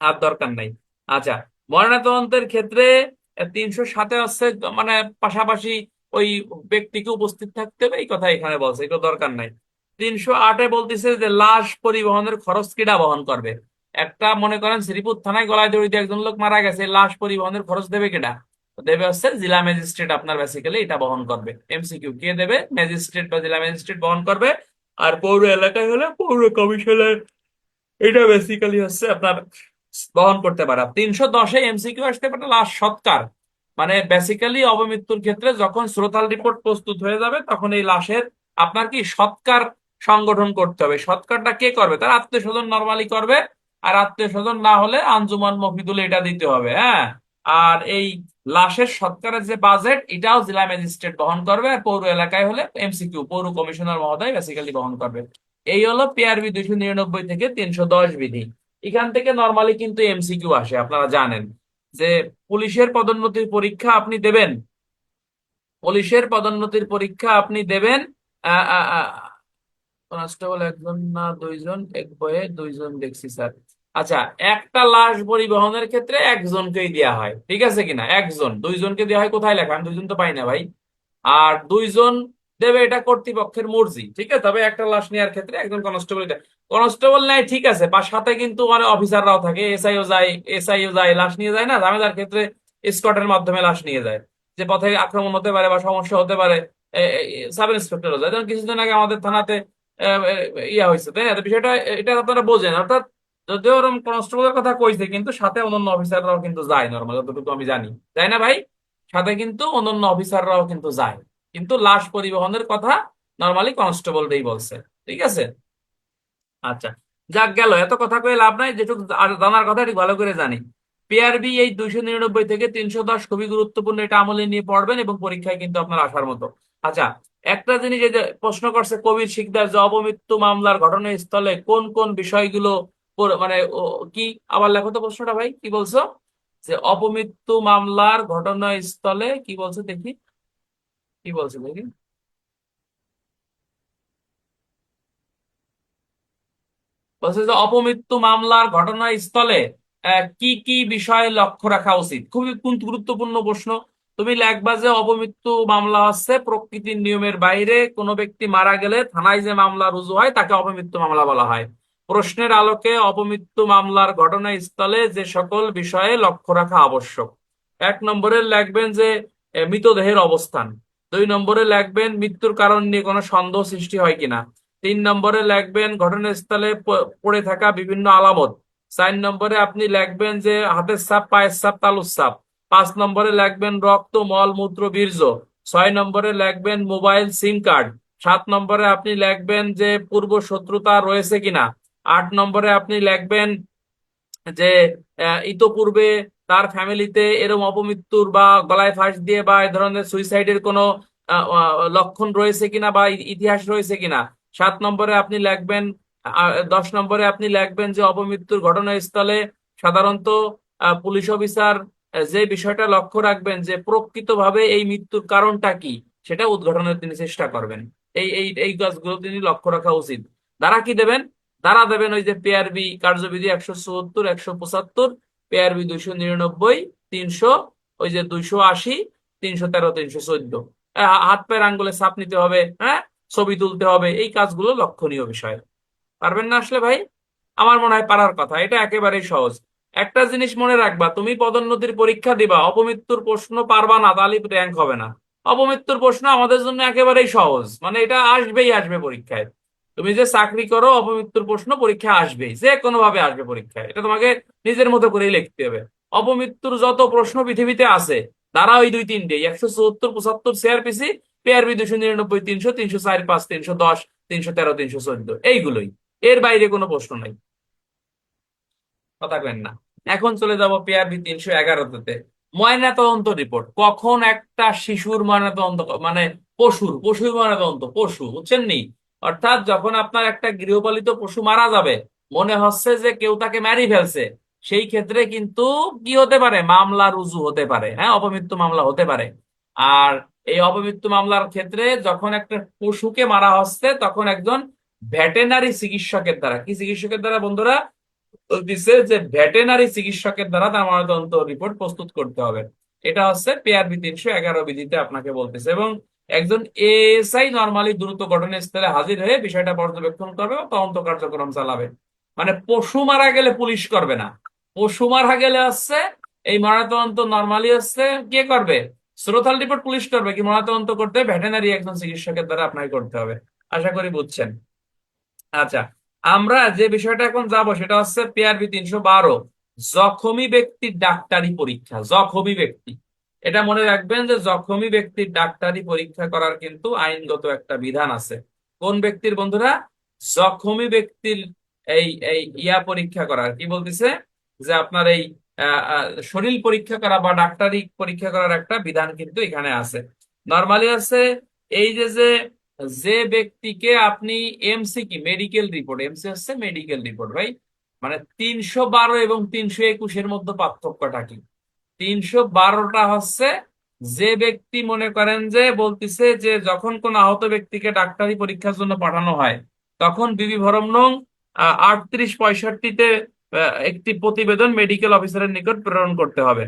আর দরকার নাই। আচ্ছা, ময়নাতদন্তের ক্ষেত্রে 307-এ হচ্ছে মানে পাশাপাশি ওই ব্যক্তিকে উপস্থিত থাকতে হবে, এই কথা এখানে বলছে, এগুলো দরকার নাই। 308-এ বলতেছে যে লাশ পরিবহনের খরচ কেডা বহন করবে। একটা মনে করেন শ্রীপুর থানায় গলায় দড়ি দিয়ে একজন লোক মারা গেছে, লাশ পরিবহনের খরচ দেবে কেডা? দেবে হচ্ছে জেলা ম্যাজিস্ট্রেট, আপনার বেসিক্যালি এটা বহন করবে। এমসিকিউ কে দেবে? ম্যাজিস্ট্রেট বা জেলা ম্যাজিস্ট্রেট বহন করবে। আর পৌর এলাকায় হলে পৌর কমিশনার, এটা বেসিক্যালি হচ্ছে আপনার বহন করতে পারে। 310-এ এমসিকিউ আসতে পারে লাশ সৎকার, মানে বেসিক্যালি অপমৃত্যুর ক্ষেত্রে যখন শ্রোতাল রিপোর্ট প্রস্তুত হয়ে যাবে তখন এই লাশের আপনার কি সৎকার সংগঠন করতে হবে। সৎকারটা কে করবে? তার আত্মীয় স্বজন নর্মালি করবে, আর আত্মীয় স্বজন না হলে আঞ্জুমান মফিদুল এটা দিতে হবে। হ্যাঁ, আর এই লাশের সৎকারের যে বাজেট এটাও জেলা ম্যাজিস্ট্রেট বহন করবে, আর পৌর এলাকায় হলে এমসিকিউ পৌর কমিশনার মহোদয় বেসিক্যালি বহন করবে। এই হলো পিআরবি 299 থেকে 310 বিধি। এখান থেকে নর্মালি কিন্তু এমসিকিউ আসে, আপনারা জানেন যে পুলিশের পদোন্নতির পরীক্ষা আপনি দেবেন, পুলিশের পদোন্নতির পরীক্ষা আপনি দেবেন। কনস্টেবল একজন না দুইজন? এক বয়ে দুইজন দেখছি স্যার। আচ্ছা, একটা লাশ পরিবহনের ক্ষেত্রে একজনকেই দেওয়া হয়, ঠিক আছে কিনা? একজন, দুইজনকে দেওয়া হয় কোথায় লেখা? আমি দুইজন তো পাই না ভাই। আর দুইজন দেবে এটা কর্তৃপক্ষের মর্জি, ঠিক আছে। তবে একটা লাশ নেওয়ার ক্ষেত্রে একজন কনস্টেবল, কনস্টেবল নেয় ঠিক আছে, বা সাথে কিন্তু মানে অফিসাররাও থাকে, এসআইও যায়, এসআইও যায়, লাশ নিয়ে যায় না ঝামেলার ক্ষেত্রে, স্কটের মাধ্যমে লাশ নিয়ে যায়, যে পথে আক্রমণ হতে পারে বা সমস্যা হতে পারে। সাব ইন্সপেক্টরও যায়, যেমন কিছুদিন আগে আমাদের থানাতে ইয়া হয়েছে, তাই না? তো বিষয়টা এটা আপনারা বোঝেন, অর্থাৎ যদিও ওরকম কনস্টেবলের কথা কইছে কিন্তু সাথে অন্যান্য অফিসাররাও কিন্তু যায় নর্মাল, যতটুকু আমি জানি, তাই না ভাই? সাথে কিন্তু অন্যান্য অফিসাররাও কিন্তু যায়, কিন্তু লাশ পরিবহনের কথা নর্মালি কনস্টেবলরাই বলছে, ঠিক আছে। আচ্ছা, যাক গেল, এত কথা কয়ে লাভ নাই, যেটুকু জানার কথা এটি ভালো করে জানি। পিআরবি এই 299 থেকে 310 খুবই গুরুত্বপূর্ণ, এটা আমলে নিয়ে পড়বেন এবং পরীক্ষায় কিন্তু আপনার আসার মতো। আচ্ছা, একটা জিনিস এই যে প্রশ্ন করছে কবির শিকদার, যে অপমৃত্যু মামলার ঘটনাস্থলে কোন কোন বিষয়গুলো মানে কি, আবার লেখো তো প্রশ্নটা ভাই, কি বলছো? যে অপমৃত্যু মামলার ঘটনাস্থলে কি বলছে দেখি, কি বলছে দেখি। বলছে যে অপমৃত্যু মামলার ঘটনাস্থলে কি কি বিষয়ে লক্ষ্য রাখা উচিত। খুবই গুরুত্বপূর্ণ প্রশ্ন। তুমি লিখবা যে অপমৃত্যু মামলা হচ্ছে প্রকৃতির নিয়মের বাইরে কোনো ব্যক্তি মারা গেলে থানায় যে মামলা রুজু হয় তাকে অপমৃত্যু মামলা বলা হয়। প্রশ্নের আলোকে অপমৃত্যু মামলার ঘটনাস্থলে যে সকল বিষয়ে লক্ষ্য রাখা আবশ্যক। 1 নম্বরে লিখবেন যে মৃতদেহের অবস্থান। 2 নম্বরে লিখবেন মৃত্যুর কারণ নিয়ে কোনো সন্দেহ সৃষ্টি হয় কিনা। 3 নম্বরে লিখবেন ঘটনাস্থলে পড়ে থাকা বিভিন্ন আলামত। 4 নম্বরে আপনি লিখবেন যে হাতের ছাপ, পায়ের ছাপ, তালুর ছাপ। 5 নম্বরে লিখবেন রক্ত, মল, মূত্র, বীর্য। 6 নম্বরে লিখবেন মোবাইল সিম কার্ড। 7 নম্বরে আপনি লিখবেন যে পূর্ব শত্রুতা রয়েছে কিনা। 8 নম্বরে আপনি লিখবেন যে ইতোপূর্বে তার ফ্যামিলিতে এরকম অপমৃত্যুর বা গলায় ফাঁস দিয়ে বা এই ধরনের সুইসাইডের কোনো লক্ষণ রয়েছে কিনা বা ইতিহাস রয়েছে কিনা। 7 নম্বরে আপনি লিখবেন 10 নম্বরে আপনি লিখবেন যে অপমৃত্যুর ঘটনাস্থলে সাধারণত পুলিশ অফিসার যে বিষয়টা লক্ষ্য রাখবেন যে প্রকৃতভাবে এই মৃত্যুর কারণটা কি সেটা উদ্ঘাটনের তিনি চেষ্টা করবেন। এই এই এই কাজগুলো তিনি লক্ষ্য রাখা উচিত। দ্বারা কি দেবেন? দ্বারা দেবেন ওই যে পিআরবি কার্যবিধি 174, 175, পিআরবি 299, 300, ওই যে 280, 313, 314। হাত পায়ের আঙ্গুলে ছাপ নিতে হবে, হ্যাঁ, ছবি তুলতে হবে, এই কাজগুলো লক্ষণীয় বিষয়। পারবেন না আসলে ভাই? আমার মনে হয় পারার কথা, এটা একেবারেই সহজ। একটা জিনিস মনে রাখবা, তুমি পদোন্নতির পরীক্ষা দিবা, অপমৃত্যুর প্রশ্ন পারবা না তাহলে র্যাঙ্ক হবে না। অপমৃত্যুর প্রশ্ন আমাদের জন্য একেবারেই সহজ, মানে এটা আসবেই আসবে পরীক্ষায়। তুমি যে চাকরি করো, অপমৃত্যুর প্রশ্ন পরীক্ষা আসবেই, যে কোনো ভাবে আসবে পরীক্ষায়, এটা তোমাকে নিজের মতো করেই লিখতে হবে। অপমৃত্যুর যত প্রশ্ন পৃথিবীতে আছে তারা ওই দুই তিনটে 174, 75 সিআরপিসি, পিআরবি 299, 300, 304, 5, 310, 313, 314, এইগুলোই, এর বাইরে কোনো প্রশ্ন নাই। কথা কেন না। এখন চলে যাব পিআরবি 311-তে। ময়না তদন্ত রিপোর্ট, কখন একটা শিশুর ময়না তদন্ত মানে পশুর পশুর ময়না তদন্ত, পশু বুঝছেন নি? অর্থাৎ যখন আপনার একটা গৃহপালিত পশু মারা যাবে, মনে হচ্ছে যে কেউ তাকে মেরে ফেলছে, সেই ক্ষেত্রে কিন্তু কি হতে পারে? মামলা রুজু হতে পারে, হ্যাঁ, অপমৃত্যু মামলা হতে পারে। আর এই অপমৃত্যু মামলার ক্ষেত্রে যখন একটা পশুকে মারা হচ্ছে তখন একজন ভেটেনারি চিকিৎসকের দ্বারা, কি চিকিৎসকের দ্বারা বন্ধুরা? দিচ্ছে যে ভেটেনারি চিকিৎসকের দ্বারা তার ময়নাতদন্ত রিপোর্ট প্রস্তুত করতে হবে। এটা হচ্ছে পিআরবি 311 বিধিতে আপনাকে বলতেছে। এবং একজন এএসআই নর্মালি দ্রুত ঘটনাস্থলে হাজির হয়ে বিষয়টা পর্যবেক্ষণ করবে ও তদন্ত কার্যক্রম চালাবে। মানে পশু মারা গেলে পুলিশ করবে না, পশু মারা গেলে হচ্ছে এই ময়নাতদন্ত নর্মালি হচ্ছে কে করবে? শ্রোতাল রিপোর্ট পুলিশ করবে, কি ময়নাতদন্ত করতে ভেটেনারি একজন চিকিৎসকের দ্বারা আপনাকে করতে হবে। আশা করি বুঝছেন। আচ্ছা, আমরা যে বিষয়টা এখন যাব সেটা হচ্ছে পিআরবি 312, জখমি ব্যক্তির ডাক্তারি পরীক্ষা, জখমি ব্যক্তি, এটা মনে রাখবেন যে জখমি ব্যক্তির ডাক্তারি পরীক্ষা করার কিন্তু আইনগত একটা বিধান আছে। কোন ব্যক্তির বন্ধুরা? জখমি ব্যক্তির এই এই পরীক্ষা করার কি বলতেছে, যে আপনার এই শরীর পরীক্ষা করা বা ডাক্তারি পরীক্ষা করার একটা বিধান কিন্তু এখানে আছে, নর্মালি আছে। এই যে যে যে ব্যক্তিকে আপনি এমসি, কি মেডিকেল রিপোর্ট, এমসি হচ্ছে মেডিকেল রিপোর্ট ভাই, মানে 312 এবং 321-এর মধ্যে পার্থক্যটা কি? 312টা হচ্ছে যে ব্যক্তি মনে করেন যে বলতিছে যে যখন কোন আহত ব্যক্তিকে ডাক্তারি পরীক্ষার জন্য পাঠানো হয়, তখন বিবি ভরম নং 3865-তে একটি প্রতিবেদন মেডিকেল অফিসারের নিকট প্রেরণ করতে হবে।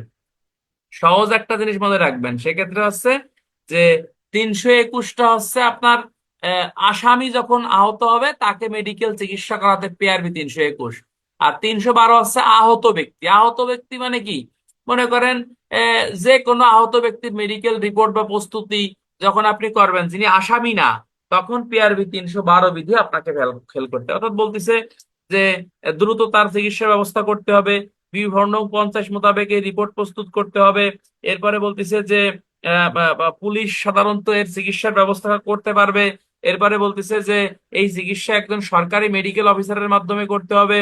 সহজ একটা জিনিস মনে রাখবেন সেক্ষেত্রে হচ্ছে যে 321টা হচ্ছে আপনার আসামি যখন আহত হবে তাকে মেডিকেল চিকিৎসা করাতে পিআরবি 321। আর 312 হচ্ছে আহত ব্যক্তি। আহত ব্যক্তি মানে কি? মনে করেন যে কোনো আহত ব্যক্তির মেডিকেল রিপোর্ট বা প্রস্তুতি যখন আপনি করবেন, যিনি আসামি না, তখন পিআরবি 312 বিধি আপনাকে খেল করতে হবে। অর্থাৎ বলতেছে যে দ্রুত তার চিকিৎসা ব্যবস্থা করতে হবে, বিবরণ 50 মোতাবেক এই রিপোর্ট প্রস্তুত করতে হবে। এরপরে বলতেছে যে বা পুলিশ সাধারণত এর চিকিৎসার ব্যবস্থা করতে পারবে। এরপরে বলতেছে যে এই চিকিৎসা একজন সরকারি মেডিকেল অফিসারের মাধ্যমে করতে হবে,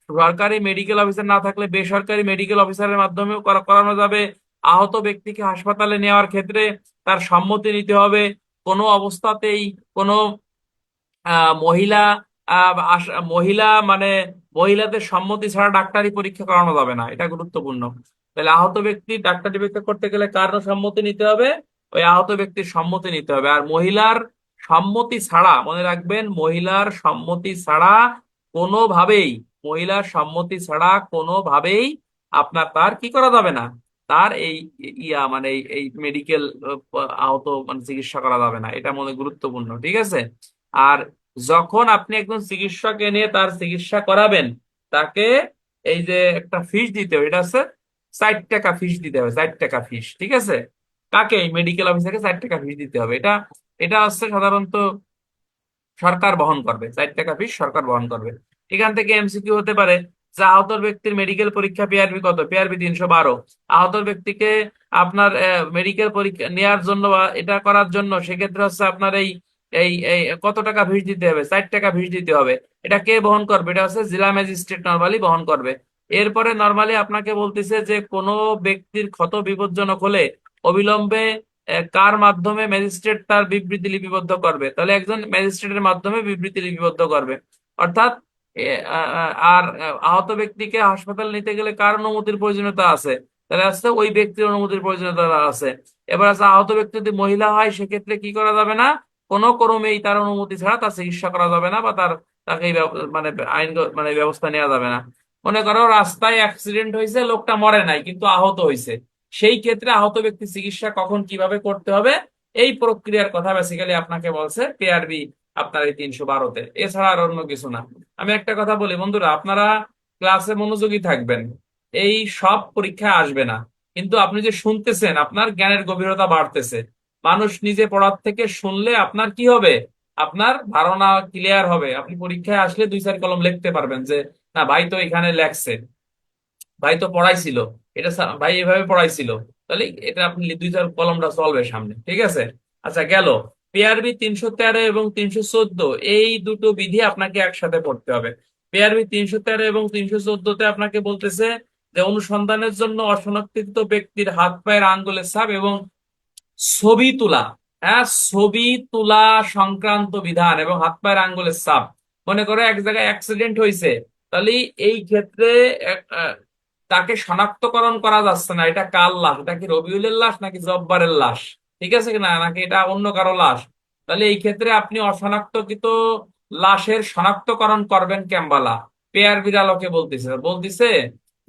সরকারি মেডিকেল অফিসার না থাকলে বেসরকারি মেডিকেল অফিসারের মাধ্যমেও করানো যাবে। আহত ব্যক্তিকে হাসপাতালে নেওয়ার ক্ষেত্রে তার সম্মতি নিতে হবে। কোনো অবস্থাতেই কোনো মহিলা মহিলা মানে মহিলাদের সম্মতি ছাড়া ডাক্তারি পরীক্ষা করানো যাবে না, এটা গুরুত্বপূর্ণ। তাহলে আহত ব্যক্তি ডাক্তারি পরীক্ষা করতে গেলে কার সম্মতি নিতে হবে? ওই আহত ব্যক্তির সম্মতি নিতে হবে। আর মহিলার সম্মতি ছাড়া, মনে রাখবেন, মহিলার সম্মতি ছাড়া কোনোভাবেই, মহিলার সম্মতি ছাড়া কোনোভাবেই আপনার তার কি করা যাবে না, তার এই মানে এই মেডিকেল আহত মানে চিকিৎসা করা যাবে না, এটা মনে গুরুত্বপূর্ণ, ঠিক আছে? আর যখন আপনি একজন চিকিৎসক এনে তার চিকিৎসা করাবেন, তাকে এই যে একটা ফিস দিতে হবে, এটা হচ্ছে 60 টাকা ফিস দিতে হবে, 60 টাকা ফিস, ঠিক আছে? কাকে? মেডিকেল অফিসারকে 60 টাকা ফিস দিতে হবে। এটা এটা হচ্ছে সাধারণত সরকার বহন করবে, 60 টাকা ফিস সরকার বহন করবে। এখান থেকে এমসিকিউ হতে পারে যে আহত ব্যক্তির মেডিকেল পরীক্ষা পিআরবি কত? পিআরবি 312। আহত ব্যক্তিকে আপনার মেডিকেল পরীক্ষা নেওয়ার জন্য বা এটা করার জন্য সেক্ষেত্রে হচ্ছে আপনার এই এই এই কত টাকা ফিস দিতে হবে? 60 টাকা ফিস দিতে হবে। এটা কে বহন করবে? এটা হচ্ছে জেলা ম্যাজিস্ট্রেট নরমালি বহন করবে। এরপরে নরমালি আপনাকে বলতেছে যে কোনো ব্যক্তির ক্ষত বিপজ্জনক হলে অবিলম্বে কার মাধ্যমে ম্যাজিস্ট্রেট তার বিবৃতি লিপিবদ্ধ করবে? তাহলে একজন ম্যাজিস্ট্রেটের মাধ্যমে বিবৃতি লিপিবদ্ধ করবে। অর্থাৎ আর আহত ব্যক্তিকে হাসপাতাল নিতে গেলে কার অনুমতির প্রয়োজনীয়তা আছে? তাহলে আসছে ওই ব্যক্তির অনুমতির প্রয়োজনীয়তা আছে। এবার আছে আহত ব্যক্তি যদি মহিলা হয় সেক্ষেত্রে কি করা যাবে না? কোনো ক্রমেই তার অনুমতি ছাড়া তার চিকিৎসা করা যাবে না, বা তাকে মানে আইন মানে ব্যবস্থা নেওয়া যাবে না। মনে করো রাস্তায় অ্যাক্সিডেন্ট হয়েছে, লোকটা মরে নাই কিন্তু আহত হয়েছে, সেই ক্ষেত্রে আহত ব্যক্তি চিকিৎসা কখন কিভাবে করতে হবে, এই প্রক্রিয়ার কথা বেসিক্যালি আপনাকে বলছে পিআরবি আপনার এই 312-তে, এছাড়া আর অন্য কিছু না। আমি একটা কথা বলি বন্ধুরা, আপনারা ক্লাসে মনোযোগী থাকবেন, এই সব পরীক্ষায় আসবে না, কিন্তু আপনি যে শুনতেছেন আপনার জ্ঞানের গভীরতা বাড়তেছে। মানুষ নিজে পড়ার থেকে শুনলে আপনার কি হবে? আপনার ধারণা ক্লিয়ার হবে, আপনি পরীক্ষায় আসলে 2-4 কলম লিখতে পারবেন যে না ভাই তো এখানে লেখছে, ভাই তো পড়াইছিল, এটা ভাই এভাবে পড়াইছিল, তাহলে এটা আপনি 2-4 কলমটা চলবে সামনে, ঠিক আছে? আচ্ছা গেল। পিআরবি 313 এবং 314 এই দুটো বিধি আপনাকে একসাথে পড়তে হবে। পিআরবি 313 এবং 314-তে আপনাকে বলতেছে যে অনুসন্ধানের জন্য অশনাক্তকৃত ব্যক্তির হাত পায়ের আঙ্গুলের ছাপ এবং ছবি তোলা, হ্যাঁ ছবি তোলা সংক্রান্ত বিধান এবং হাত পায়ের আঙ্গুলের ছাপ। মনে করো এক জায়গায় অ্যাক্সিডেন্ট হয়েছে, তাহলে এই ক্ষেত্রে তাকে শনাক্তকরণ করা যাচ্ছে না এটা কার লাশ, এটা কি রবিউলের লাশ নাকি জব্বারের লাশ, ঠিক আছে কিনা, নাকি এটা অন্য কারো লাশ। তাহলে এই ক্ষেত্রে আপনি অশনাক্তকৃত লাশের শনাক্তকরণ করবেন কেমবালা? পেয়ার আলোকে বলতেছে বলতেছে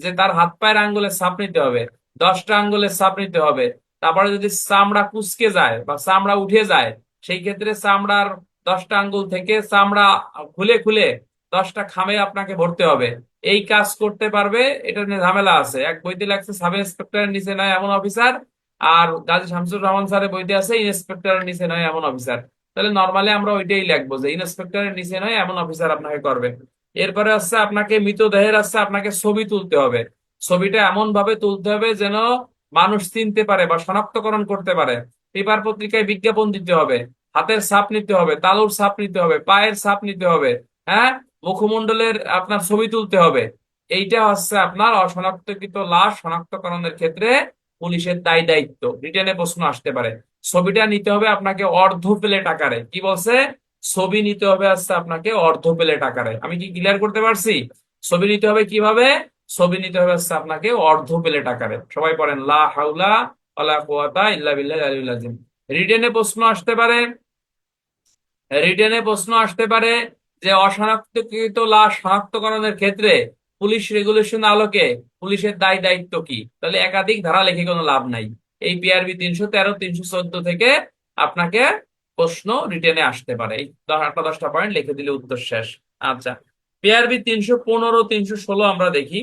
যে তার হাত পায়ের আঙ্গুলের ছাপ নিতে হবে, 10টা আঙ্গুলের ছাপ নিতে হবে। তারপরে যদি চামড়া কুঁচকে যায় বা চামড়া উঠে যায়, সেই ক্ষেত্রে চামড়ার 10টা আঙ্গুল থেকে চামড়া খুলে খুলে 10টা খামে আপনাকে ভরতে হবে। এই কাজ করতে পারবে, এটা নিয়ে ঝামেলা আছে। এক বইতে লাগছে সাব ইন্সপেক্টরের নিচে নয় এমন অফিসার, আর গাজী শামসুর রহমান স্যারের বইতে আছে ইন্সপেক্টরের নিচে নয় এমন অফিসার। তাহলে নর্মালি আমরা ওইটাই লিখবো যে ইন্সপেক্টরের নিচে নয় এমন অফিসার আপনাকে করবে। এরপরে আছে আপনাকে মৃতদেহের আছে আপনাকে ছবি তুলতে হবে। ছবিটা এমন ভাবে তুলতে হবে যেন মানুষ চিনতে পারে বা শনাক্তকরণ করতে পারে। পেপার পত্রিকায় বিজ্ঞাপন দিতে হবে, হাতের ছাপ নিতে হবে, তালুর ছাপ নিতে হবে, পায়ের ছাপ নিতে হবে, হ্যাঁ, মুখমণ্ডলের আপনার ছবি তুলতে হবে। এইটা হচ্ছে আপনার অশনাক্তকৃত লাশ শনাক্তকরণের ক্ষেত্রে পুলিশের দায় দায়িত্ব। রিটেনে প্রশ্ন আসতে পারে। ছবিটা নিতে হবে আপনাকে অর্ধ প্লেট আকারে। কি বলছে? ছবি নিতে হবে হচ্ছে আপনাকে অর্ধ প্লেট আকারে। আমি কি ক্লিয়ার করতে পারছি? ছবি নিতে হবে কিভাবে? ছবি নিতে হবে হচ্ছে আপনাকে অর্ধ প্লেট আকারে। সবাই পড়েন লা হাওলা ওয়ালা কুওয়াতা ইল্লা বিল্লাহিল আলিয়্যিল আযীম। রিটেনে প্রশ্ন আসতে পারে, রিটেনে প্রশ্ন আসতে পারে যে অশনাক্তকৃত লাশ শনাক্তকরণের ক্ষেত্রে পুলিশ রেগুলেশন আলোকে পুলিশের দায় দায়িত্ব কি। তাহলে একাধিক ধারা লিখে কোনো লাভ নাই। এই পিআরবি 313, 314 থেকে আপনাকে প্রশ্ন রিটেনে আসতে পারে। এই 8-10টা পয়েন্ট লিখে দিলে উত্তর শেষ। আচ্ছা, পিআরবি 315, 316 আমরা দেখি।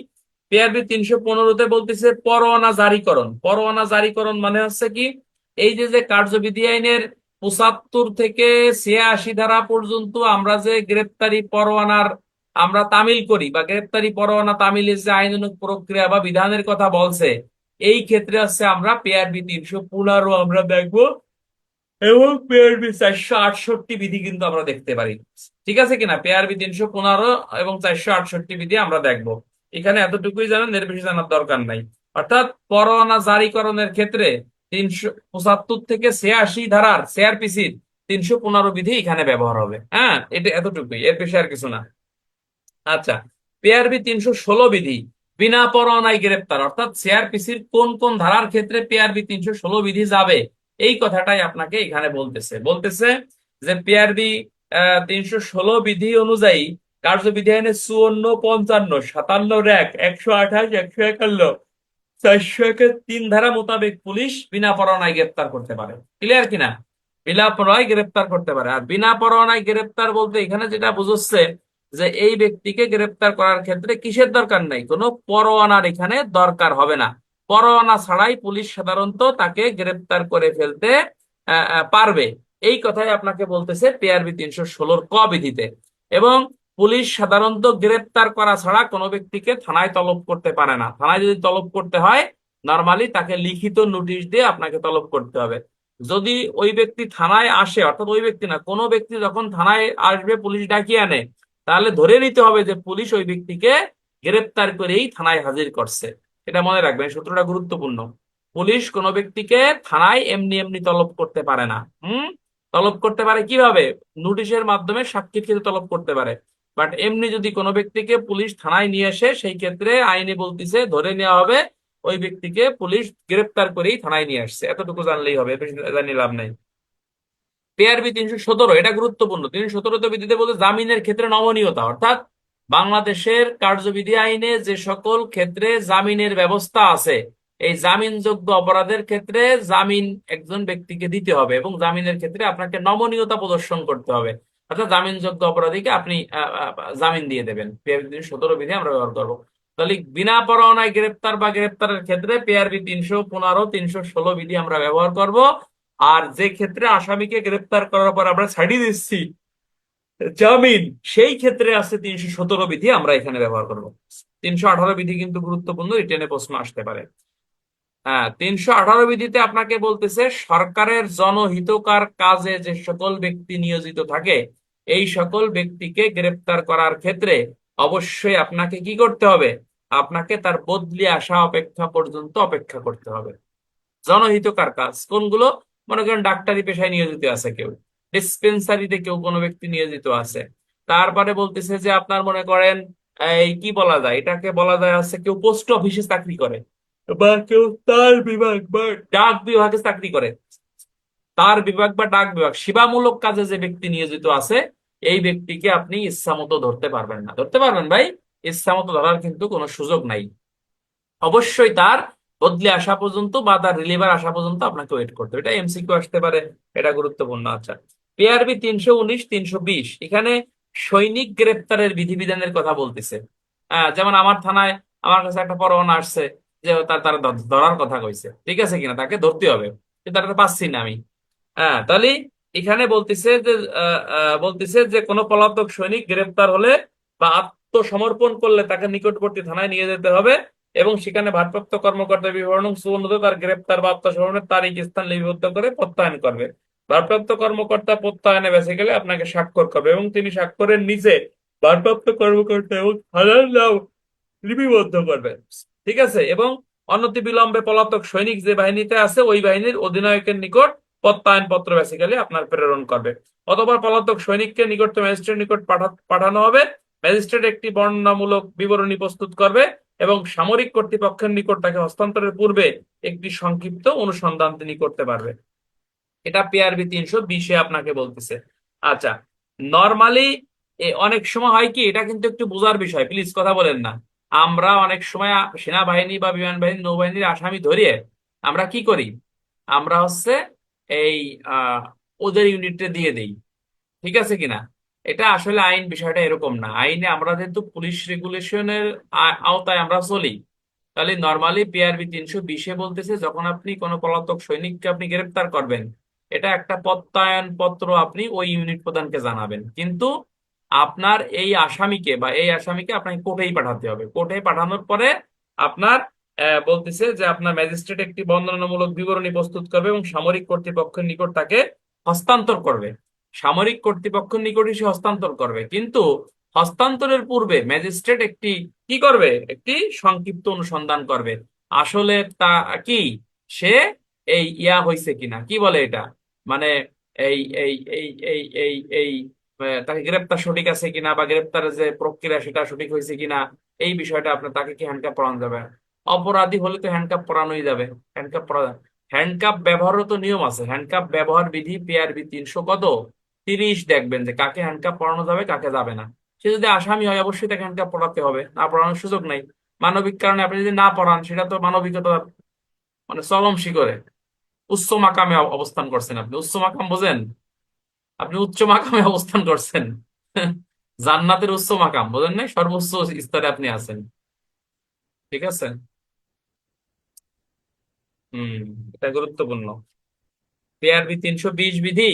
পিআরবি 315-তে বলতেছে পরোয়ানা জারিকরণ। পরোয়ানা জারিকরণ মানে হচ্ছে কি, এই যে যে কার্যবিধি আইনের 75 থেকে 86 ধারা পর্যন্ত আমরা যে গ্রেপ্তারি পরোয়ানার আমরা তামিল করি, বা গ্রেপ্তারি পরোয়ানা তামিলের যে আইনানুগ প্রক্রিয়া বা বিধানের কথা বলছে, এই ক্ষেত্রে হচ্ছে আমরা পিআরবি 315 আমরা দেখবো, এবং পিআরবি 468 বিধি কিন্তু আমরা দেখতে পারি। ঠিক আছে কিনা? পিআরবি 315 এবং 468 বিধি আমরা দেখবো। এখানে এতটুকুই জানেন, এর বেশি জানার দরকার নাই। অর্থাৎ পরোয়ানা জারিকরণের ক্ষেত্রে 375 থেকে 86 ধারার সিআরপিসির 315 বিধি এখানে ব্যবহার হবে। হ্যাঁ, এটা এতটুকুই, এর বেশি আর কিছু না। আচ্ছা, পিআরবি 316 বিধি, বিনা পরোয়ানায় গ্রেপ্তার। অর্থাৎ সিআরপিসির কোন কোন ধারার ক্ষেত্রে পিআরবি 316 বিধি যাবে, এই কথাটাই আপনাকে এখানে বলতেছে। বলতেছে যে পিআরবি 316 বিধি অনুযায়ী কার্যবিধি আইনের 54, 55, 57, 128, 151, 403 ধারা মোতাবেক পুলিশ বিনা পরোয়ানায় গ্রেপ্তার করতে পারে। ক্লিয়ার কিনা? বিনা পরোয়ানায় গ্রেপ্তার করতে পারে। আর বিনা পরোয়ানায় গ্রেপ্তার বলতে এখানে যেটা বুঝছে যে এই ব্যক্তিকে গ্রেপ্তার করার ক্ষেত্রে কিসের দরকার নাই, কোনো পরোয়ানার এখানে দরকার হবে না। পরোয়ানা ছাড়াই পুলিশ সাধারণত তাকে গ্রেপ্তার করে ফেলতে পারবে। এই কথাই আপনাকে বলতেছে পিআরবি 316 ক বিধিতে। এবং পুলিশ সাধারণত গ্রেপ্তার করা ছাড়া কোনো ব্যক্তিকে থানায় তলব করতে পারে না। থানায় যদি তলব করতে হয়, নর্মালি তাকে লিখিত নোটিশ দিয়ে আপনাকে তলব করতে হবে। যদি ওই ব্যক্তি থানায় আসে, অর্থাৎ ওই ব্যক্তি না, কোনো ব্যক্তি যখন থানায় আসবে পুলিশ ডাকিয়ে আনে, তাহলে ধরে নিতে হবে যে পুলিশ ওই ব্যক্তিকে গ্রেপ্তার করেই থানায় হাজির করছে। এটা মনে রাখবেন, সূত্রটা গুরুত্বপূর্ণ। পুলিশ কোনো ব্যক্তিকে থানায় এমনি এমনি তলব করতে পারে না। তলব করতে পারে কিভাবে? নোটিশের মাধ্যমে, সাক্ষীর ক্ষেত্রে তলব করতে পারে। বাট এমনি যদি কোনো ব্যক্তিকে পুলিশ থানায় নিয়ে আসে, সেই ক্ষেত্রে আইনে বলতিছে ধরে নেওয়া হবে ওই ব্যক্তিকে পুলিশ গ্রেপ্তার করেই থানায় নিয়ে আসছে। এতটুকু জানলেই হবে, বেশি জানি লাভ নাই। পিআরবি 317, এটা গুরুত্বপূর্ণ। 317 বিধিতে বলতে জামিনের ক্ষেত্রে নমনীয়তা। অর্থাৎ বাংলাদেশের কার্যবিধি আইনে যে সকল ক্ষেত্রে জামিনের ব্যবস্থা আছে, এই জামিনযোগ্য অপরাধের ক্ষেত্রে জামিন একজন ব্যক্তিকে দিতে হবে, এবং জামিনের ক্ষেত্রে আপনাকে নমনীয়তা প্রদর্শন করতে হবে। অর্থাৎ জামিনযোগ্য অপরাধীকে আপনি জামিন দিয়ে দেবেন। পিআরবি 317 বিধি আমরা ব্যবহার করবো। তাহলে বিনা পরোয়ানায় গ্রেপ্তার বা গ্রেপ্তারের ক্ষেত্রে পিআরবি 315, 316 বিধি আমরা ব্যবহার করব। আর যে ক্ষেত্রে আসামিকে গ্রেপ্তার করার পর আমরা ছাড়িয়ে দিচ্ছি জামিন, সেই ক্ষেত্রে আছে 317 বিধি আমরা এখানে ব্যবহার করব। 318 বিধি কিন্তু গুরুত্বপূর্ণ, রিটেনে প্রশ্ন আসতে পারে। হ্যাঁ, 318 বিধিতে আপনাকে বলতেছে সরকারের জনহিতকর কাজে যে সকল ব্যক্তি নিয়োজিত থাকে, এই সকল ব্যক্তিকে গ্রেপ্তার করার ক্ষেত্রে অবশ্যই আপনাকে কি করতে হবে? আপনাকে তার বদলি আসা অপেক্ষা পর্যন্ত অপেক্ষা করতে হবে। জনহিতকর কাজ কোনগুলো? মনে করেন ডাক্তারি পেশায় নিয়োজিত আছে কেউ, ডিসপেন্সারিতে কেউ কোনো ব্যক্তি নিয়োজিত আছে। তারপরে বলতেছে যে আপনার মনে করেন এই কি বলা যায়, এটাকে বলা যায় আছে কেউ পোস্ট অফিসে চাকরি করে, বা কেউ তার বিভাগ বা ডাক বিভাগে চাকরি করে। তার বিভাগ বা ডাক বিভাগ সেবামূলক কাজে যে ব্যক্তি নিয়োজিত আছে, এই ব্যক্তিকে আপনি ইচ্ছামতো ধরতে পারবেন না। ধরতে পারবেন ভাই, ইচ্ছামতো ধরার কিন্তু কোনো সুযোগ নাই। অবশ্যই তার বদলি আসা পর্যন্ত বা তার রিলিভার আসা পর্যন্ত আপনাকে ওয়েট করতে হবে। এটা এমসিকিউ আসতে পারে, এটা গুরুত্বপূর্ণ। আচ্ছা, পিআরবি 319, 320 এখানে সৈনিক গ্রেপ্তারের বিধিবিধানের কথা বলতেছে। যেমন আমার থানায় আমার কাছে একটা পরোয়ানা আসছে যে তার তারা ধরার কথা কইছে, ঠিক আছে কিনা, তাকে ধরতে হবে, কিন্তু তারা পাচ্ছি না আমি। তাহলে এখানে বলতেছে যে কোনো পলাতক সৈনিক গ্রেপ্তার হলে বা আত্মসমর্পণ করলে তাকে নিকটবর্তী থানায় নিয়ে যেতে হবে, এবং সেখানে ভারপ্রাপ্ত কর্মকর্তা বিবরণ 54 তার গ্রেপ্তার বা আত্মসমর্পণের তারিখ স্থান লিপিবদ্ধ করে প্রত্যয়ন করবে। ভারপ্রাপ্ত কর্মকর্তা প্রত্যয়নে বেসিক্যালি আপনাকে স্বাক্ষর করবে এবং তিনি স্বাক্ষরের নিচে ভারপ্রাপ্ত কর্মকর্তা এবং থানার নাম লিপিবদ্ধ করবে। ঠিক আছে, এবং অনতিবিলম্বে পলাতক সৈনিক যে বাহিনীতে আছে ওই বাহিনীর অধিনায়কের নিকট প্রত্যয়ন পত্র বেসিক্যালি আপনার প্রেরণ করবে। অথবা পলাতক সৈনিককে নিকট ম্যাজিস্ট্রেট নিকট পাঠানো হবে। ম্যাজিস্ট্রেট একটি বর্ণনামূলক বিবরণী প্রস্তুত করবে এবং সামরিক কর্তৃপক্ষের নিকট তাকে হস্তান্তরের পূর্বে একটি সংক্ষিপ্ত অনুসন্ধান তিনি করতে পারবে। এটা পিআরবি 320-এ আপনাকে বলতেছে। আচ্ছা, নর্মালি অনেক সময় হয় কি, এটা কিন্তু একটু বোঝার বিষয়, প্লিজ কথা বলেন না। আমরা অনেক সময় সেনাবাহিনী বা বিমান বাহিনী নৌবাহিনীর আসামি ধরিয়ে আমরা কি করি, আমরা হচ্ছে এই ওদের ইউনিটে দিয়ে দেই। ঠিক আছে কিনা? এটা আসলে আইন বিষয়টা এরকম না। আইনে আমরা যেহেতু পুলিশ রেগুলেশনের আওতায় আমরা চলি, তাহলে নর্মালি পিআরবি 320-এ বলতেছে যখন আপনি কোনো পলাতক সৈনিককে আপনি গ্রেপ্তার করবেন, এটা একটা প্রত্যয়ন পত্র আপনি ওই ইউনিট প্রধানকে জানাবেন। কিন্তু আপনার এই আসামিকে আপনাকে কোর্টেই পাঠাতে হবে। কোর্টে পাঠানোর পরে আপনার বলতেছে যে আপনার ম্যাজিস্ট্রেট একটি বর্ণনামূলক বিবরণী প্রস্তুত করবে এবং সামরিক কর্তৃপক্ষের নিকট তাকে হস্তান্তর করবে। সামরিক কর্তৃপক্ষের নিকটই সে হস্তান্তর করবে, কিন্তু হস্তান্তরের পূর্বে ম্যাজিস্ট্রেট একটি কি করবে, একটি সংক্ষিপ্ত অনুসন্ধান করবে। আসলে তা কি, সে এই হয়েছে কিনা, কি বলে এটা, মানে এই এই এই এই এই এই তাকে গ্রেপ্তার সঠিক আছে কিনা বা গ্রেপ্তারের যে প্রক্রিয়া সেটা সঠিক হয়েছে কিনা, এই বিষয়টা আপনার তাকে কি হ্যান্ডকাপ পরানো যাবে। অপরাধী হলে তো হ্যান্ডকাপ পরানোই যাবে। হ্যান্ডকাপ পরা, হ্যান্ডকাপ ব্যবহারও তো নিয়ম আছে। হ্যান্ডকাপ ব্যবহার বিধি পিআরবি 330 দেখবেন যে কাকে হ্যান্ডকাপ পরানো যাবে কাকে যাবে না। সে যদি আসামি হয় অবশ্যই তাকে হ্যান্ডকাপ পরাতে হবে, না পরানোর সুযোগ নাই। মানবিক কারণে আপনি যদি না পড়ান সেটা তো মানবিকতা মানে চরম শিখরে, উচ্চ মাকামে অবস্থান করছেন আপনি। উচ্চ মাকাম বোঝেন? আপনি উচ্চ মাকামে অবস্থান করছেন। জান্নাতের উচ্চ মাকাম বোঝেন নাই, সর্বোচ্চ স্তরে আপনি আছেন। ঠিক আছে। হম, এটা গুরুত্বপূর্ণ। পিআরবি 320 বিধি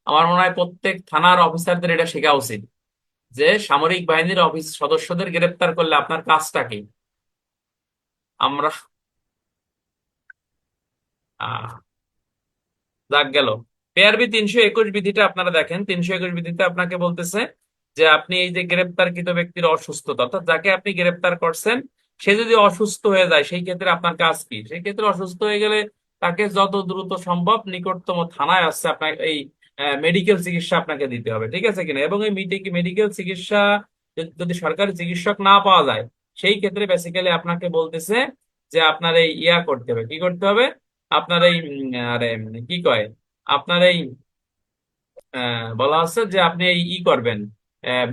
আমার মনে হয় প্রত্যেক থানার অফিসারদের এটা শেখা উচিত, যে সামরিক বাহিনীর অফিস সদস্যদের গ্রেপ্তার করলে আপনার কাজটা কি। আমরা আহ যাক গেল। পিআরবি 321 বিধিটা আপনারা দেখেন। 321 বিধিতে আপনাকে বলতেছে যে আপনি এই যে গ্রেপ্তারকৃত ব্যক্তির অসুস্থতা, অর্থাৎ যাকে আপনি গ্রেপ্তার করছেন সে যদি অসুস্থ হয়ে যায় সেই ক্ষেত্রে আপনার কাজ কি। সেই ক্ষেত্রে অসুস্থ হয়ে গেলে তাকে যত দ্রুত সম্ভব নিকটতম থানায় আসছে আপনার এই মেডিকেল চিকিৎসা আপনাকে দিতে হবে। ঠিক আছে কিনা? এবং এই মেডিকেল চিকিৎসা যদি সরকারি চিকিৎসক না পাওয়া যায়, সেই ক্ষেত্রে বেসিক্যালি আপনাকে বলতেছে যে আপনার এই করতে হবে, কি করতে হবে, আপনার এই আরে কি কয়, আপনার এই বলা হচ্ছে যে আপনি এই করবেন,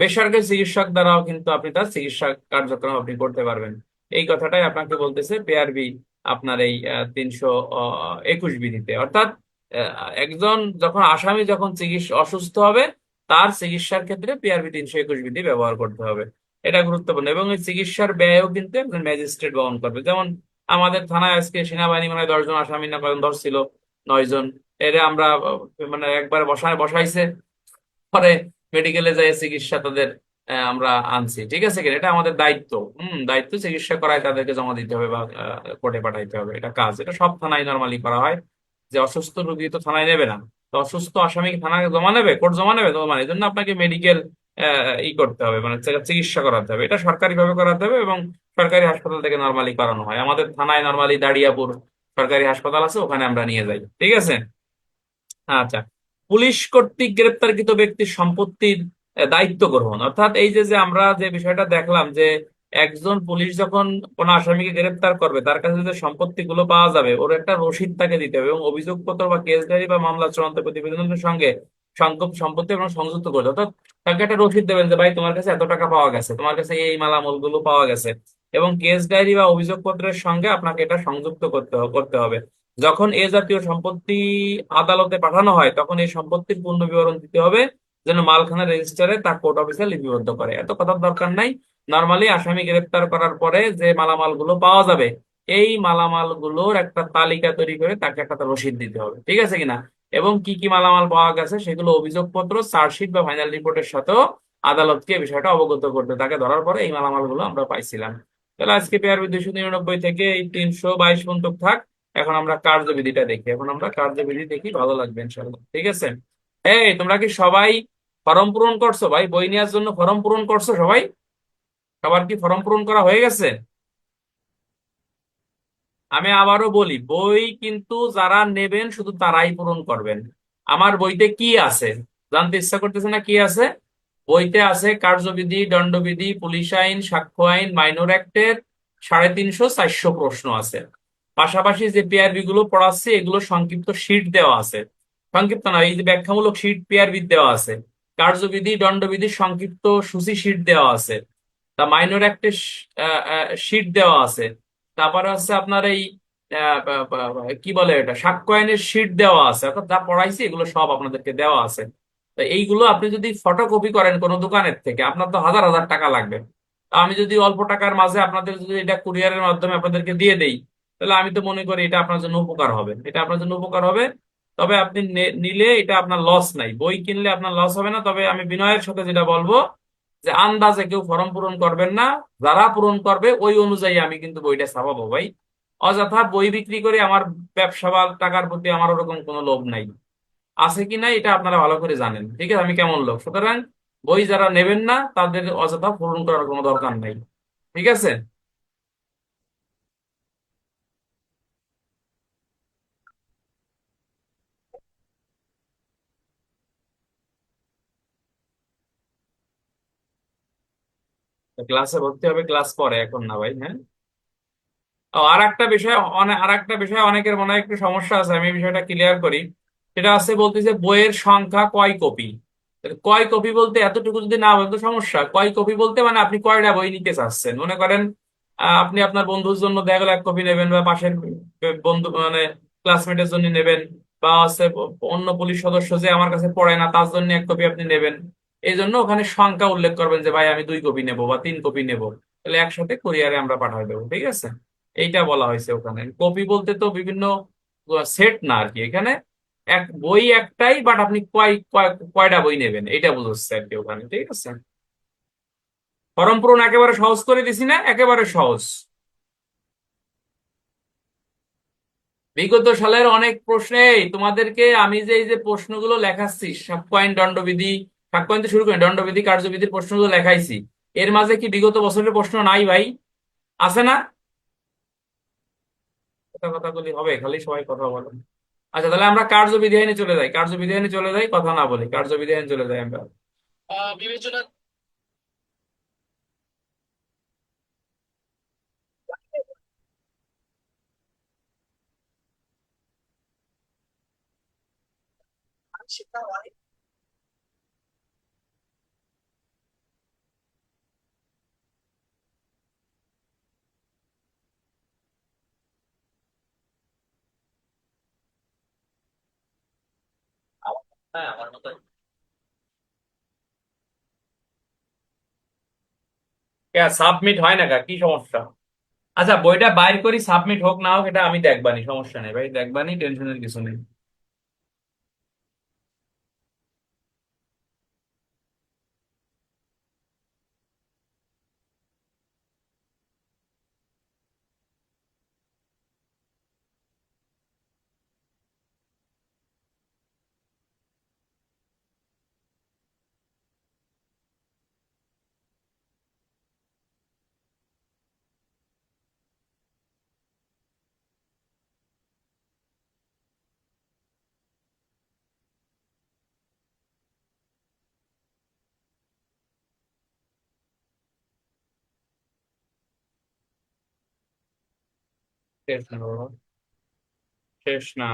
বেসরকারি চিকিৎসক দ্বারাও কিন্তু আপনি তার চিকিৎসা কার্যক্রম আপনি করতে পারবেন। এই কথাটাই আপনাকে বলতেছে পিআরবি আপনার এই 321 বিধিতে। অর্থাৎ একজন যখন আসামি যখন চিকিৎসা অসুস্থ হবে তার চিকিৎসার ক্ষেত্রে পিআরবি 321 বিধি ব্যবহার করতে হবে। এটা গুরুত্বপূর্ণ। এবং এই চিকিৎসার ব্যয়ও কিন্তু একজন ম্যাজিস্ট্রেট বহন করবে। যেমন আমাদের থানায় আজকে সেনাবাহিনী মানে 10 জন আসামি না কজন ধরছিল, 9 জন। এরা আমরা মানে একবার বসাইছে, পরে মেডিকেলে যাই চিকিৎসা তাদের আমরা আনছি। ঠিক আছে কিনা? এটা আমাদের দায়িত্ব। দায়িত্ব চিকিৎসা করায় তাদেরকে জমা দিতে হবে বা কোর্টে পাঠাইতে হবে, এটা কাজ। এটা সব থানায় নর্মালি করা হয়, যে অসুস্থ রোগী তো থানায় নেবে না, তো অসুস্থ আসামি থানায় জমা নেবে, কোর্ট জমা নেবে, তো মানে এই জন্য আপনাকে মেডিকেল করতে হবে, মানে চিকিৎসা করাতে হবে। এটা সরকারি ভাবে করাতে হবে এবং সরকারি হাসপাতাল থেকে নর্মালি করানো হয়। আমাদের থানায় নর্মালি দাড়িয়াপুর সরকারি হাসপাতাল আছে, ওখানে আমরা নিয়ে যাই। ঠিক আছে। আচ্ছা, পুলিশ কর্তৃক গ্রেপ্তারকৃত ব্যক্তির সম্পত্তির দায়িত্ব গ্রহণ, অর্থাৎ এই যে যে আমরা যে বিষয়টা দেখলাম যে একজন পুলিশ যখন কোন আসামিকে গ্রেপ্তার করবে তার কাছে যে সম্পত্তি গুলো পাওয়া যাবে ওর একটা রসিদ তাকে দিতে হবে এবং অভিযোগপত্র বা কেস ডায়েরি বা মামলা চূড়ান্ত প্রতিবেদনের সঙ্গে সম্পত্তি এবং সংযুক্ত করবে। অর্থাৎ তাকে একটা রসিদ দেবেন যে ভাই তোমার কাছে এত টাকা পাওয়া গেছে, তোমার কাছে এই মালামাল গুলো পাওয়া গেছে, এবং কেস ডায়েরি বা অভিযোগপত্রের সঙ্গে আপনাকে এটা সংযুক্ত করতে হবে। যখন এ জাতীয় সম্পত্তি আদালতে পাঠানো হয় তখন এই সম্পত্তির পূর্ণ বিবরণ দিতে হবে, যেন মালখানা রেজিস্টারে তা কোর্ট অফিসে লিপিবদ্ধ করে। এত কথার দরকার নাই। নর্মালি আসামি গ্রেপ্তার করার পরে যে মালামাল গুলো পাওয়া যাবে এই মালামাল গুলোর একটা তালিকা তৈরি করে তাকে একটা রসিদ দিতে হবে। ঠিক আছে কিনা? এবং কি কি মালামাল পাওয়া গেছে সেগুলো অভিযোগপত্র, চার্জশিট বা ফাইনাল রিপোর্টের সাথেও আদালতকে এই বিষয়টা অবগত করতে, তাকে ধরার পরে এই মালামাল গুলো আমরা পাইছিলাম। তাহলে আজকে পেয়ারবি 299 থেকে এই 322 পর্যন্ত থাক। এখন আমরা কার্যবিধিটা দেখি, এখন আমরা কার্যবিধি দেখি, ভালো লাগবে ইনশাল্লাহ। ঠিক আছে? এই তোমরা কি সবাই ফর্ম পূরণ করছো ভাই? বই নেওয়ার জন্য ফর্ম পূরণ করছো সবাই? সবার কি ফর্ম পূরণ করা হয়ে গেছে? আমি আবারও বলি, বই কিন্তু যারা নেবেন শুধু তারাই পূরণ করবেন। আমার বইতে কি আছে জানতে ইচ্ছা করতেছে না? কি আছে বইতে? আছে কার্যবিধি, দণ্ডবিধি, পুলিশ আইন, সাক্ষ্য আইন, মাইনর অ্যাক্টের 350-400 প্রশ্ন আছে। পাশাপাশি যে পিআরবি গুলো পড়াচ্ছে এগুলো সংক্ষিপ্ত শীট দেওয়া আছে। সংক্ষিপ্ত না, এই যে ব্যাখ্যামূলক শীট পিআরবি দেওয়া আছে। কার্যবিধি, দণ্ডবিধির সংক্ষিপ্ত সূচি শীট দেওয়া আছে। তা মাইনর অ্যাক্টের শীট দেওয়া আছে। তারপরে হচ্ছে আপনার এই কি বলে এটা, সাক্ষ্য আইনের শীট দেওয়া আছে। অর্থাৎ যা পড়াইছি এগুলো সব আপনাদেরকে দেওয়া আছে। তো এইগুলো আপনি যদি ফটোকপি করেন কোনো দোকানের থেকে, আপনার তো হাজার হাজার টাকা লাগবে। তা আমি যদি অল্প টাকার মাঝে আপনাদের যদি এটা কুরিয়ারের মাধ্যমে আপনাদেরকে দিয়ে দেই, তাহলে আমি তো মনে করি এটা আপনার জন্য উপকার হবে, এটা আপনার জন্য উপকার হবে। তবে আপনি নিলে এটা আপনার লস নাই, বই কিনলে আপনার লস হবে না। তবে আমি বিনয়ের সাথে যেটা বলবো, যে আন্দাজে কেউ ফর্ম পূরণ করবেন না। যারা পূরণ করবে ওই অনুযায়ী আমি কিন্তু বইটা ছাপাবো ভাই। অযথা বই বিক্রি করে আমার ব্যবসা বা টাকার প্রতি আমার ওরকম কোনো লোভ নাই। আছে কি না এটা আপনারা ভালো করে জানেন, ঠিক আছে, আমি কেমন লোক। সুতরাং বই যারা নেবেন না তাদের অযথা পূরণ করার কোনো দরকার নাই। ঠিক আছে? ক্লাসে ভর্তি হবে, ক্লাস পরে, এখন না ভাই, হ্যাঁ। ও, আর একটা বিষয়, আর একটা বিষয় অনেকের মনে হয় একটু সমস্যা আছে, আমি এই বিষয়টা ক্লিয়ার করি। সেটা আছে বলতেছে বইয়ের সংখ্যা কয় কপি। কয় কপি বলতে এতটুকু যদি না বলতো সমস্যা। কয় কপি বলতে মানে আপনি কয়টা বই নিতে চাচ্ছেন, মনে করেন আপনি আপনার বন্ধুর জন্য দেখা গেলো 1 কপি নেবেন, বা পাশের বন্ধু মানে ক্লাসমেটের জন্য নেবেন, বা হচ্ছে অন্য পুলিশ সদস্য যে আমার কাছে পড়ে না তার জন্য 1 কপি আপনি নেবেন। এই জন্য ওখানে সংখ্যা উল্লেখ করবেন যে ভাই আমি 2 কপি নেবো বা 3 কপি নেবো। তাহলে একসাথে কুরিয়ারে আমরা পাঠিয়ে দেবো। ঠিক আছে? এইটা বলা হয়েছে ওখানে। কপি বলতে তো বিভিন্ন সেট না আর কি এখানে। এক বই একটাই, বাট আপনি কয়টা বই নেবেন এটা বুঝাচ্ছে আর কি ওখানে। ঠিক আছে? ফরম পূরণ একেবারে সহজ করে দিছি না? একেবারে সহজ। বিগত সালের অনেক প্রশ্নে তোমাদেরকে আমি যে এই যে প্রশ্নগুলো লেখাচ্ছি, সাক্ষ্য আইন, দণ্ডবিধি, সাক্ষ্য আইন থেকে শুরু করে দণ্ডবিধি, কার্যবিধির প্রশ্নগুলো লেখাইছি, এর মাঝে কি বিগত বছরের প্রশ্ন নাই ভাই? আছে না? কথা কথা বলি হবে, খালি সবাই কথা বলেন। আচ্ছা, তাহলে আমরা কার্যবিধি আইনে চলে যাই, কার্যবিধি আইনে চলে যাই, কথা না বলি, কার্যবিধি আইনে চলে যাই আমরা। বিবেচনা। হ্যাঁ, আমার মতো। সাবমিট হয় না কি সমস্যা? আচ্ছা, বইটা বাইর করি, সাবমিট হোক না হোক এটা আমি দেখবানি, সমস্যা নেই ভাই, দেখবানি, টেনশনের কিছু নেই। শেষ না বাবা, শেষ না।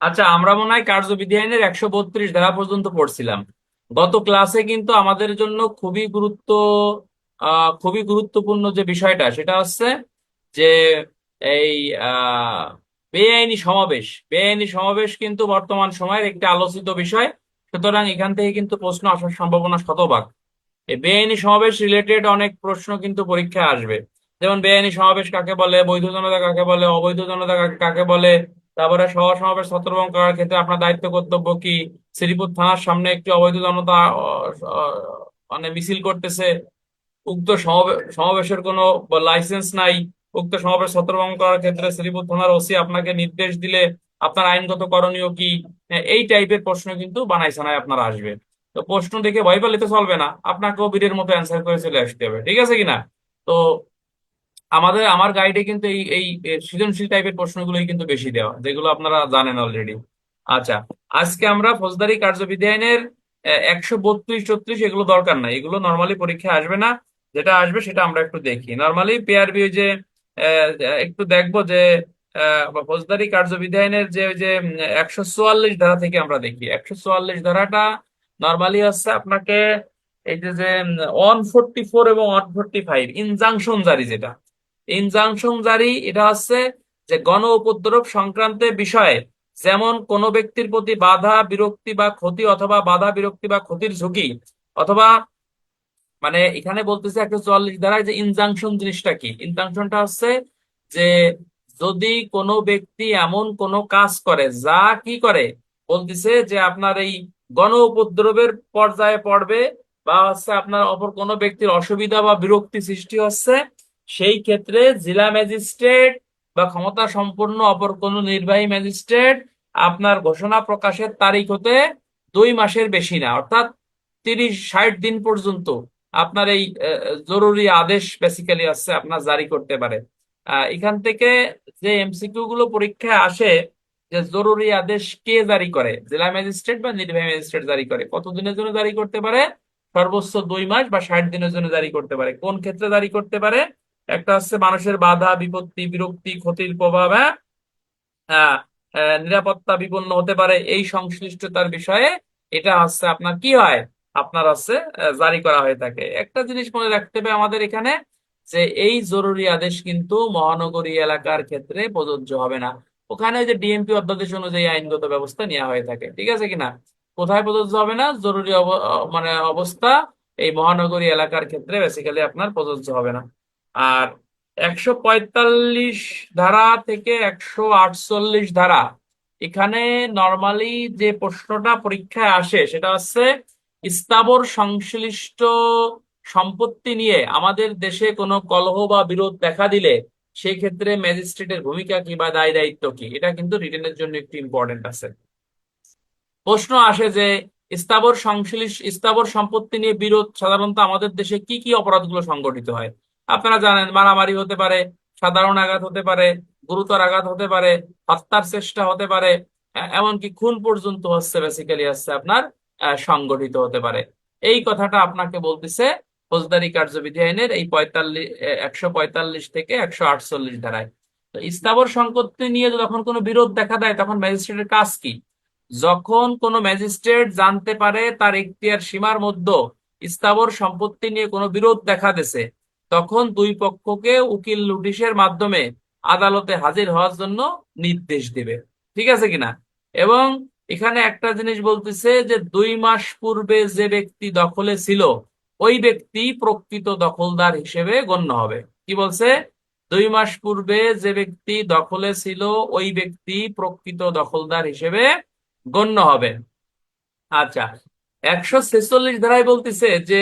আচ্ছা, আমরা মনে হয় কার্যবিধি আইনের 132 ধারা পর্যন্ত পড়ছিলাম। গত ক্লাসে কিন্তু আমাদের জন্য খুবই গুরুত্বপূর্ণ যে বিষয়টা সেটা হচ্ছে যে এই আহ বেআইনি সমাবেশ কিন্তু বর্তমান সময়ের একটি আলোচিত বিষয়। সুতরাং এখান থেকে কিন্তু প্রশ্ন আসার সম্ভাবনা শতভাগ। এই বেআইনি সমাবেশ রিলেটেড অনেক প্রশ্ন কিন্তু পরীক্ষায় আসবে। যেমন বেআইনি সমাবেশ কাকে বলে, বৈধ জনতা কাকে বলে, অবৈধ জনতা কাকে বলে, তারপরে সভা সমাবেশ ছত্রভঙ্গ করার ক্ষেত্রে আপনার দায়িত্ব কর্তব্য কি, শ্রীপুর থানার সামনে একটি অবৈধ জনতা মানে মিছিল করতেছে, উক্ত সমাবেশের কোনো লাইসেন্স নাই, উক্ত সমাবেশ ছত্রভঙ্গ করার ক্ষেত্রে শ্রীপুর থানার ওসি আপনাকে নির্দেশ দিলে আপনার আইনগত করণীয় কি। এই টাইপের প্রশ্ন কিন্তু বানাই সানায় আপনার আসবে। তো প্রশ্ন দেখে ভয় পেলে তো চলবে না, আপনাকেও বীরের মতো অ্যান্সার করে চলে আসতে হবে, ঠিক আছে কিনা? তো আমার গাইডে কিন্তু এই সৃজনশীল টাইপের প্রশ্নগুলোই কিন্তু বেশি দেওয়া, যেগুলো আপনারা জানেন অলরেডি। আচ্ছা, আজকে আমরা ফৌজদারি কার্যবিধি আইনের 132 34 এগুলো দরকার নাই, এগুলো নর্মালি পরীক্ষায় আসবে না। যেটা আসবে সেটা আমরা একটু দেখি নর্মালি পিআরবি, ওই যে একটু দেখবো যে ফৌজদারি কার্যবিধি আইনের যে ওই যে 144 ধারা থেকে আমরা দেখি। 144 ধারাটা নর্মালি হচ্ছে আপনাকে এই যে যে 144 এবং 145 ইনজাংশন জারি, যেটা ইনজাংশন জারি এটা হচ্ছে যে গণ উপদ্রব সংক্রান্ত বিষয়ে, যেমন কোন ব্যক্তির প্রতি বাধা বিরক্তি বা ক্ষতি অথবা বাধা বিরক্তি বা ক্ষতির ঝুঁকি, অথবা মানে এখানে বলতেছে 144 ধারায় যে ইনজাংশন জিনিসটা কি। ইনজাংশনটা হচ্ছে যে যদি কোনো ব্যক্তি এমন কোনো কাজ করে যা কি করে, বলতেছে যে আপনার এই গণ উপদ্রবের পর্যায়ে পড়বে, বা হচ্ছে আপনার অপর কোনো ব্যক্তির অসুবিধা বা বিরক্তি সৃষ্টি হচ্ছে, সেই ক্ষেত্রে জেলা ম্যাজিস্ট্রেট বা ক্ষমতা সম্পন্ন অপর কোনো নির্বাহী ম্যাজিস্ট্রেট আপনার ঘোষণা প্রকাশের তারিখ হতে 2 মাসের বেশি না, অর্থাৎ 30-60 দিন পর্যন্ত আপনার এই জরুরি আদেশ বেসিক্যালি আছে আপনার জারি করতে পারে। এখান থেকে যে এমসিকিউ গুলো পরীক্ষায় আসে, যে জরুরি আদেশ কে জারি করে, জেলা ম্যাজিস্ট্রেট বা নির্বাহী ম্যাজিস্ট্রেট জারি করে, কতদিনের জন্য জারি করতে পারে, সর্বোচ্চ 2 মাস বা 60 দিনের জন্য জারি করতে পারে। কোন ক্ষেত্রে জারি করতে পারে? একটা হচ্ছে মানুষের বাধা বিপত্তি বিরক্তি ক্ষতির প্রভাব, হ্যাঁ, আহ, নিরাপত্তা বিপন্ন হতে পারে, এই সংশ্লিষ্টতার বিষয়ে এটা হচ্ছে আপনার কি হয়, আপনার হচ্ছে জারি করা হয়ে থাকে। একটা জিনিস মনে রাখতে হবে আমাদের এখানে, যে এই জরুরি আদেশ কিন্তু মহানগরী এলাকার ক্ষেত্রে প্রযোজ্য হবে না। ওখানে ওই যে ডিএমপি অধ্যাদেশ অনুযায়ী আইনগত ব্যবস্থা নেওয়া হয়ে থাকে, ঠিক আছে কিনা? কোথায় প্রযোজ্য হবে না? জরুরি মানে অবস্থা এই মহানগরী এলাকার ক্ষেত্রে বেসিক্যালি আপনার প্রযোজ্য হবে না। আর 145 ধারা থেকে 148 ধারা, এখানে নর্মালি যে প্রশ্নটা পরীক্ষায় আসে সেটা হচ্ছে স্থাবর সংশ্লিষ্ট সম্পত্তি নিয়ে আমাদের দেশে কোনো কলহ বা বিরোধ দেখা দিলে সেই ক্ষেত্রে ম্যাজিস্ট্রেটের ভূমিকা কি বা দায় দায়িত্ব কি, এটা কিন্তু রিটেনের জন্য একটু ইম্পর্টেন্ট আছে। প্রশ্ন আসে যে স্থাবর সম্পত্তি নিয়ে বিরোধ সাধারণত আমাদের দেশে কি কি অপরাধগুলো সংগঠিত হয়। আপনারা জানেন, মারামারি হতে পারে, সাধারণ আঘাত হতে পারে, গুরুতর আঘাত হতে পারে, হত্যার চেষ্টা হতে পারে, এমনকি খুন পর্যন্ত হচ্ছে বেসিক্যালি হচ্ছে আপনার সংগঠিত হতে পারে। এই কথাটা আপনাকে বলতেছে ফৌজদারি কার্যবিধি আইনের এই 145 থেকে 148 ধারায়। তো স্থাবর সম্পত্তি নিয়ে যখন কোনো বিরোধ দেখা দেয় তখন ম্যাজিস্ট্রেটের কাজ কি? যখন কোনো ম্যাজিস্ট্রেট জানতে পারে তার এখতিয়ার সীমার মধ্যে স্থাবর সম্পত্তি নিয়ে কোনো বিরোধ দেখা দিছে, তখন দুই পক্ষকে উকিল নোটিশের মাধ্যমে আদালতে হাজির হওয়ার জন্য নির্দেশ দিবে, ঠিক আছে কিনা? এবং এখানে একটা জিনিস বলতেছে যে 2 মাস পূর্বে যে ব্যক্তি দখলে ছিল ওই ব্যক্তি প্রকৃত দখলদার হিসেবে গণ্য হবে। কি বলছে? 2 মাস পূর্বে যে ব্যক্তি দখলে ছিল ওই ব্যক্তি প্রকৃত দখলদার হিসেবে গণ্য হবে। আচ্ছা, 146 ধারায় বলতেছে যে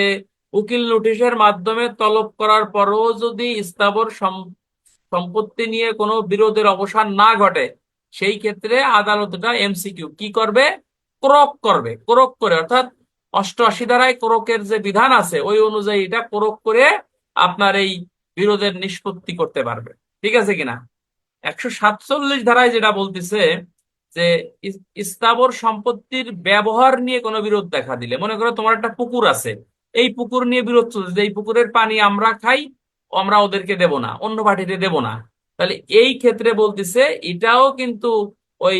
উকিল নোটিশের মাধ্যমে তলব করার পরও যদি স্থাবর সম্পত্তি নিয়ে কোনো বিরোধের অবসান না ঘটে, সেই ক্ষেত্রে আদালতটা এমসিকিউ কি করবে? ক্রোক করবে। ক্রোক করে অর্থাৎ 88 ধারায় ক্রোকের যে বিধান আছে ওই অনুযায়ী এটা ক্রোক করে আপনার এই বিরোধের নিষ্পত্তি করতে পারবে, ঠিক আছে কিনা? 147 ধারায় যেটা বলতেছে যে স্থাবর সম্পত্তির ব্যবহার নিয়ে কোনো বিরোধ দেখা দিলে, মনে করো তোমার একটা পুকুর আছে, এই পুকুর নিয়ে বিরোধ চলছে যে এই পুকুরের পানি আমরা খাই, আমরা ওদেরকে দেব না, অন্য পার্টিতে দেব না, তাহলে এই ক্ষেত্রে বলতেছে এটাও কিন্তু ওই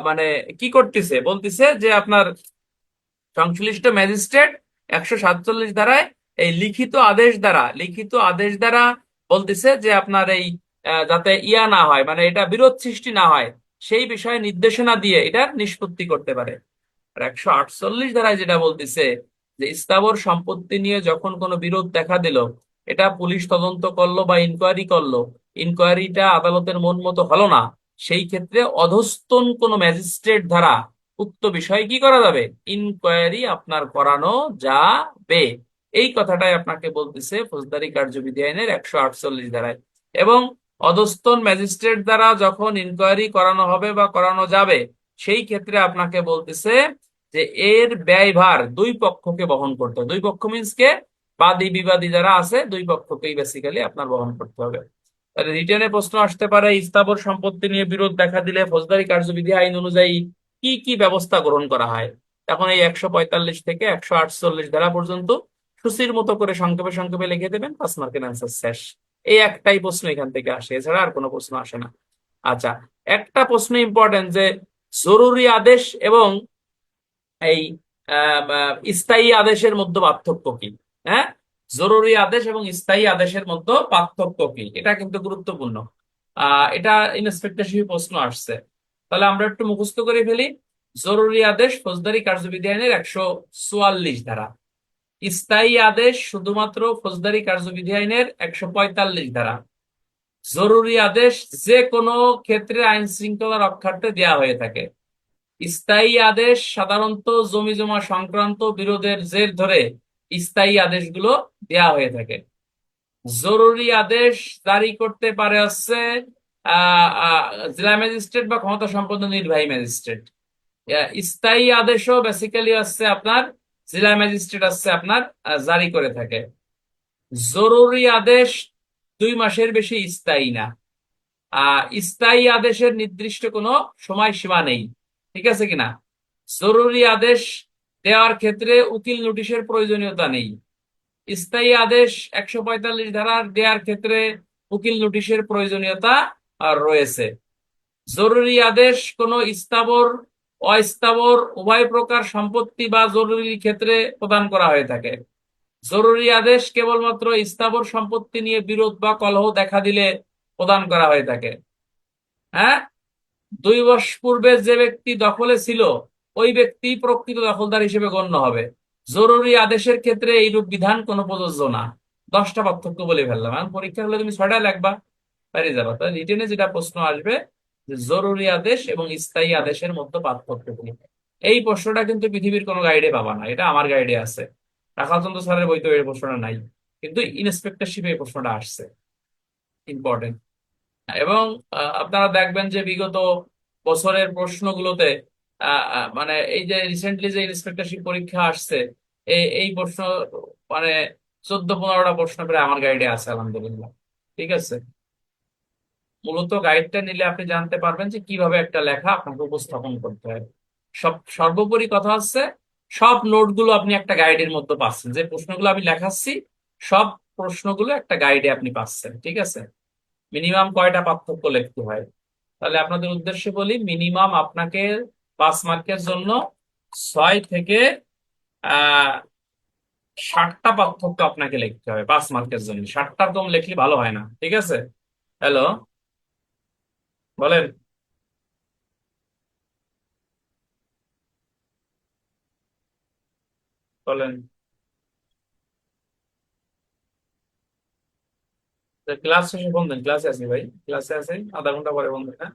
মানে কি করতেছে বলতেছে যে আপনার সংশ্লিষ্ট ম্যাজিস্ট্রেট 147 ধারায় এই লিখিত আদেশ দ্বারা বলতেছে যে আপনার এই যাতে ইয়া না হয়, মানে এটা বিরোধ সৃষ্টি না হয়, সেই বিষয়ে নির্দেশনা দিয়ে এটা নিষ্পত্তি করতে পারে। আর 148 ধারায় যেটা বলতেছে যে স্থাবর সম্পত্তি নিয়ে যখন কোনো বিরোধ দেখা দিল, এটা পুলিশ তদন্ত করলো বা ইনকোয়ারি করলো, ইনকোয়ারিটা আদালতের মন মতো হলো না, সেই ক্ষেত্রে অধস্তন কোনো ম্যাজিস্ট্রেট দ্বারা উক্ত বিষয়ে কি করা যাবে, ইনকোয়ারি আপনার করানো যাবে। এই কথাটাই আপনাকে বলতেছে ফৌজদারি কার্যবিধি আইনের 148 ধারায়। এবং অধস্তন ম্যাজিস্ট্রেট দ্বারা যখন ইনকোয়ারি করানো হবে বা করানো যাবে, সেই ক্ষেত্রে আপনাকে বলতেছে যে এর ব্যয়ভার দুই পক্ষকে বহন করতে হবে। দুই পক্ষ মিন্স কে, বাদী বিবাদী যারা আছে দুই পক্ষকেই বেসিক্যালি আপনার বহন করতে হবে। তাহলে রিটেনে প্রশ্ন আসতে পারে, স্থাবর সম্পত্তি নিয়ে বিরোধ দেখা দিলে ফৌজদারি কার্যবিধি আইন অনুযায়ী কি কি ব্যবস্থা গ্রহণ করা হয়। এখন এই 145 থেকে 148 ধারা পর্যন্ত সূচির মতো করে সংক্ষেপে সংক্ষেপে লিখে দেবেন, 5 মার্কের অ্যান্সার শেষ। এই একটাই প্রশ্ন এখান থেকে আসে, এছাড়া আর কোনো প্রশ্ন আসে না। আচ্ছা, একটা প্রশ্ন ইম্পর্টেন্ট যে জরুরি আদেশ এবং এই স্থায়ী আদেশের মধ্যে পার্থক্য কি। হ্যাঁ, জরুরি আদেশ এবং স্থায়ী আদেশের মধ্যে পার্থক্য কি, এটা কিন্তু গুরুত্বপূর্ণ। এটা ইন্সপেক্টরশিপ প্রশ্ন আসছে, তাহলে আমরা একটু মুখস্থ করে ফেলি। জরুরি আদেশ ফৌজদারি কার্যবিধি আইনের 144 ধারা, স্থায়ী আদেশ শুধুমাত্র ফৌজদারি কার্যবিধি আইনের 145 ধারা। জরুরি আদেশ যে কোনো ক্ষেত্রে আইন শৃঙ্খলা রক্ষার্থে দেয়া হয়ে থাকে। স্থায়ী আদেশ সাধারণত জমি জমা সংক্রান্ত বিরোধের জের ধরে স্থায়ী আদেশগুলো দেয়া হয়ে থাকে। জরুরি আদেশ জারি করতে পারে হচ্ছে জেলা ম্যাজিস্ট্রেট বা ক্ষমতা সম্পন্ন নির্বাহী ম্যাজিস্ট্রেট। স্থায়ী আদেশও বেসিক্যালি হচ্ছে আপনার জেলা ম্যাজিস্ট্রেট আছে আপনার জারি করে থাকে। জরুরি আদেশ 2 মাসের বেশি স্থায়ী না। স্থায়ী আদেশের নির্দিষ্ট কোনো সময়সীমা নেই, ঠিক আছে কিনা। জরুরি আদেশ দেওয়ার ক্ষেত্রে উকিল নোটিশের প্রয়োজনীয়তা নেই। স্থায়ী আদেশ 145 ধারার দেওয়ার ক্ষেত্রে উকিল নোটিশের প্রয়োজনীয়তা রয়েছে। জরুরি আদেশ কোনো স্থাবর অস্থাবর উভয় প্রকার সম্পত্তি বা জরুরি ক্ষেত্রে প্রদান করা হয়ে থাকে। জরুরি আদেশ কেবলমাত্র স্থাবর সম্পত্তি নিয়ে বিরোধ বা কলহ দেখা দিলে প্রদান করা হয়ে থাকে। হ্যাঁ, 2 মাস পূর্বে যে ব্যক্তি দখলে ছিল ওই ব্যক্তি প্রকৃত দখলদার হিসেবে গণ্য হবে। জরুরি আদেশের ক্ষেত্রে এইরূপ বিধান কোনো প্রযোজ্য না। 10টা পার্থক্য বলে ফেললাম, এখন পরীক্ষা হলে তুমি 6টা লিখবা, পারি যাবা। তাহলে রিটেনে যেটা প্রশ্ন আসবে যে জরুরি আদেশ এবং স্থায়ী আদেশের মধ্যে পার্থক্য কি। এই প্রশ্নটা কিন্তু পৃথিবীর কোনো গাইডে পাবা না, এটা আমার গাইডে আছে। রাখালচন্দ্র স্যারের বইতে এই প্রশ্নটা নাই, কিন্তু ইন্সপেক্টরশিপে এই প্রশ্নটা আসছে, ইম্পর্টেন্ট। এবং আপনারা দেখবেন যে বিগত বছরের প্রশ্নগুলোতে মানে এই যে রিসেন্টলি যে ইন্সপেক্টরশিপ পরীক্ষা আসছে, এই প্রশ্ন মানে 14-15টা প্রশ্ন প্রায় আমার গাইডে আছে আলহামদুলিল্লাহ। ঠিক আছে, মূলত গাইডটা নিলে আপনি জানতে পারবেন যে কিভাবে একটা লেখা আপনাকে উপস্থাপন করতে হয়। সর্বোপরি কথা হচ্ছে সব নোটগুলো আপনি একটা গাইডের মধ্যে পাচ্ছেন, যে প্রশ্নগুলো আমি লেখাচ্ছি সব প্রশ্নগুলো একটা গাইডে আপনি পাচ্ছেন। ঠিক আছে, মিনিমাম কয়টা পার্থক্য লিখতে হয়, তাহলে আপনাদের উদ্দেশ্যে বলি, মিনিমাম আপনাকে 5 মার্কের জন্য 6 থেকে 60টা পার্থক্য আপনাকে লিখতে হবে 5 মার্কের জন্য। 60টার কম লিখলে ভালো হয় না, ঠিক আছে। হ্যালো, বলেন। বলেন, ক্লাস শেষে ফোন দেন, ক্লাসে আছি ভাই, ক্লাসে আছি, আধা ঘন্টা পরে ফোন দেন, হ্যাঁ?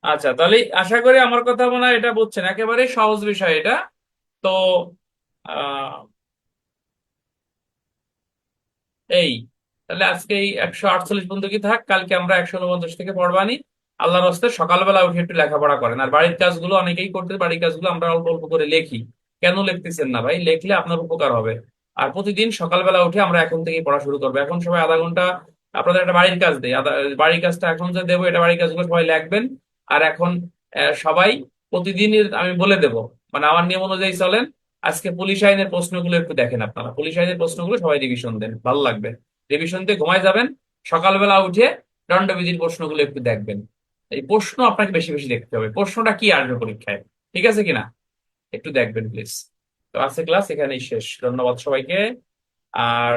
আচ্ছা, তাহলে আশা করি আমার কথা মনে হয় এটা বুঝছেন, একেবারে সহজ বিষয় এটা। তো আহ এই তাহলে আজকে এই 148 পর্যন্ত কি থাক, কালকে আমরা 149 থেকে পড়বানি। আল্লাহর হস্তে সকালবেলা উঠে একটু লেখাপড়া করেন, আর বাড়ির কাজগুলো অনেকেই করতে, বাড়ির কাজগুলো আমরা অল্প অল্প করে লিখি। কেন লিখতেছেন না ভাই, লিখলে আপনার উপকার হবে। আর প্রতিদিন সকালবেলা উঠে আমরা এখন থেকেই পড়া শুরু করবো। এখন সবাই আধা ঘন্টা আপনাদের একটা বাড়ির কাজ দেয়, বাড়ির কাজটা এখন যে দেবো, এটা বাড়ির কাজগুলো সবাই লিখবেন। আর এখন সবাই প্রতিদিনের আমি বলে দেব, মানে আমার নিয়ম অনুযায়ী চলেন। আজকে পুলিশ আইনের প্রশ্নগুলো একটু দেখেন, আপনারা পুলিশ আইনের প্রশ্নগুলো সবাই রিভিশন দেন, ভালো লাগবে। রিভিশন দিয়ে ঘুমায় যাবেন, সকালবেলা উঠে দণ্ডবিধির প্রশ্নগুলো একটু দেখবেন। এই প্রশ্ন আপনাকে বেশি বেশি দেখতে হবে, প্রশ্নটা কি আসবে পরীক্ষায়, ঠিক আছে কিনা, একটু দেখবেন প্লিজ। তো আজকে ক্লাস এখানেই শেষ, ধন্যবাদ সবাইকে। আর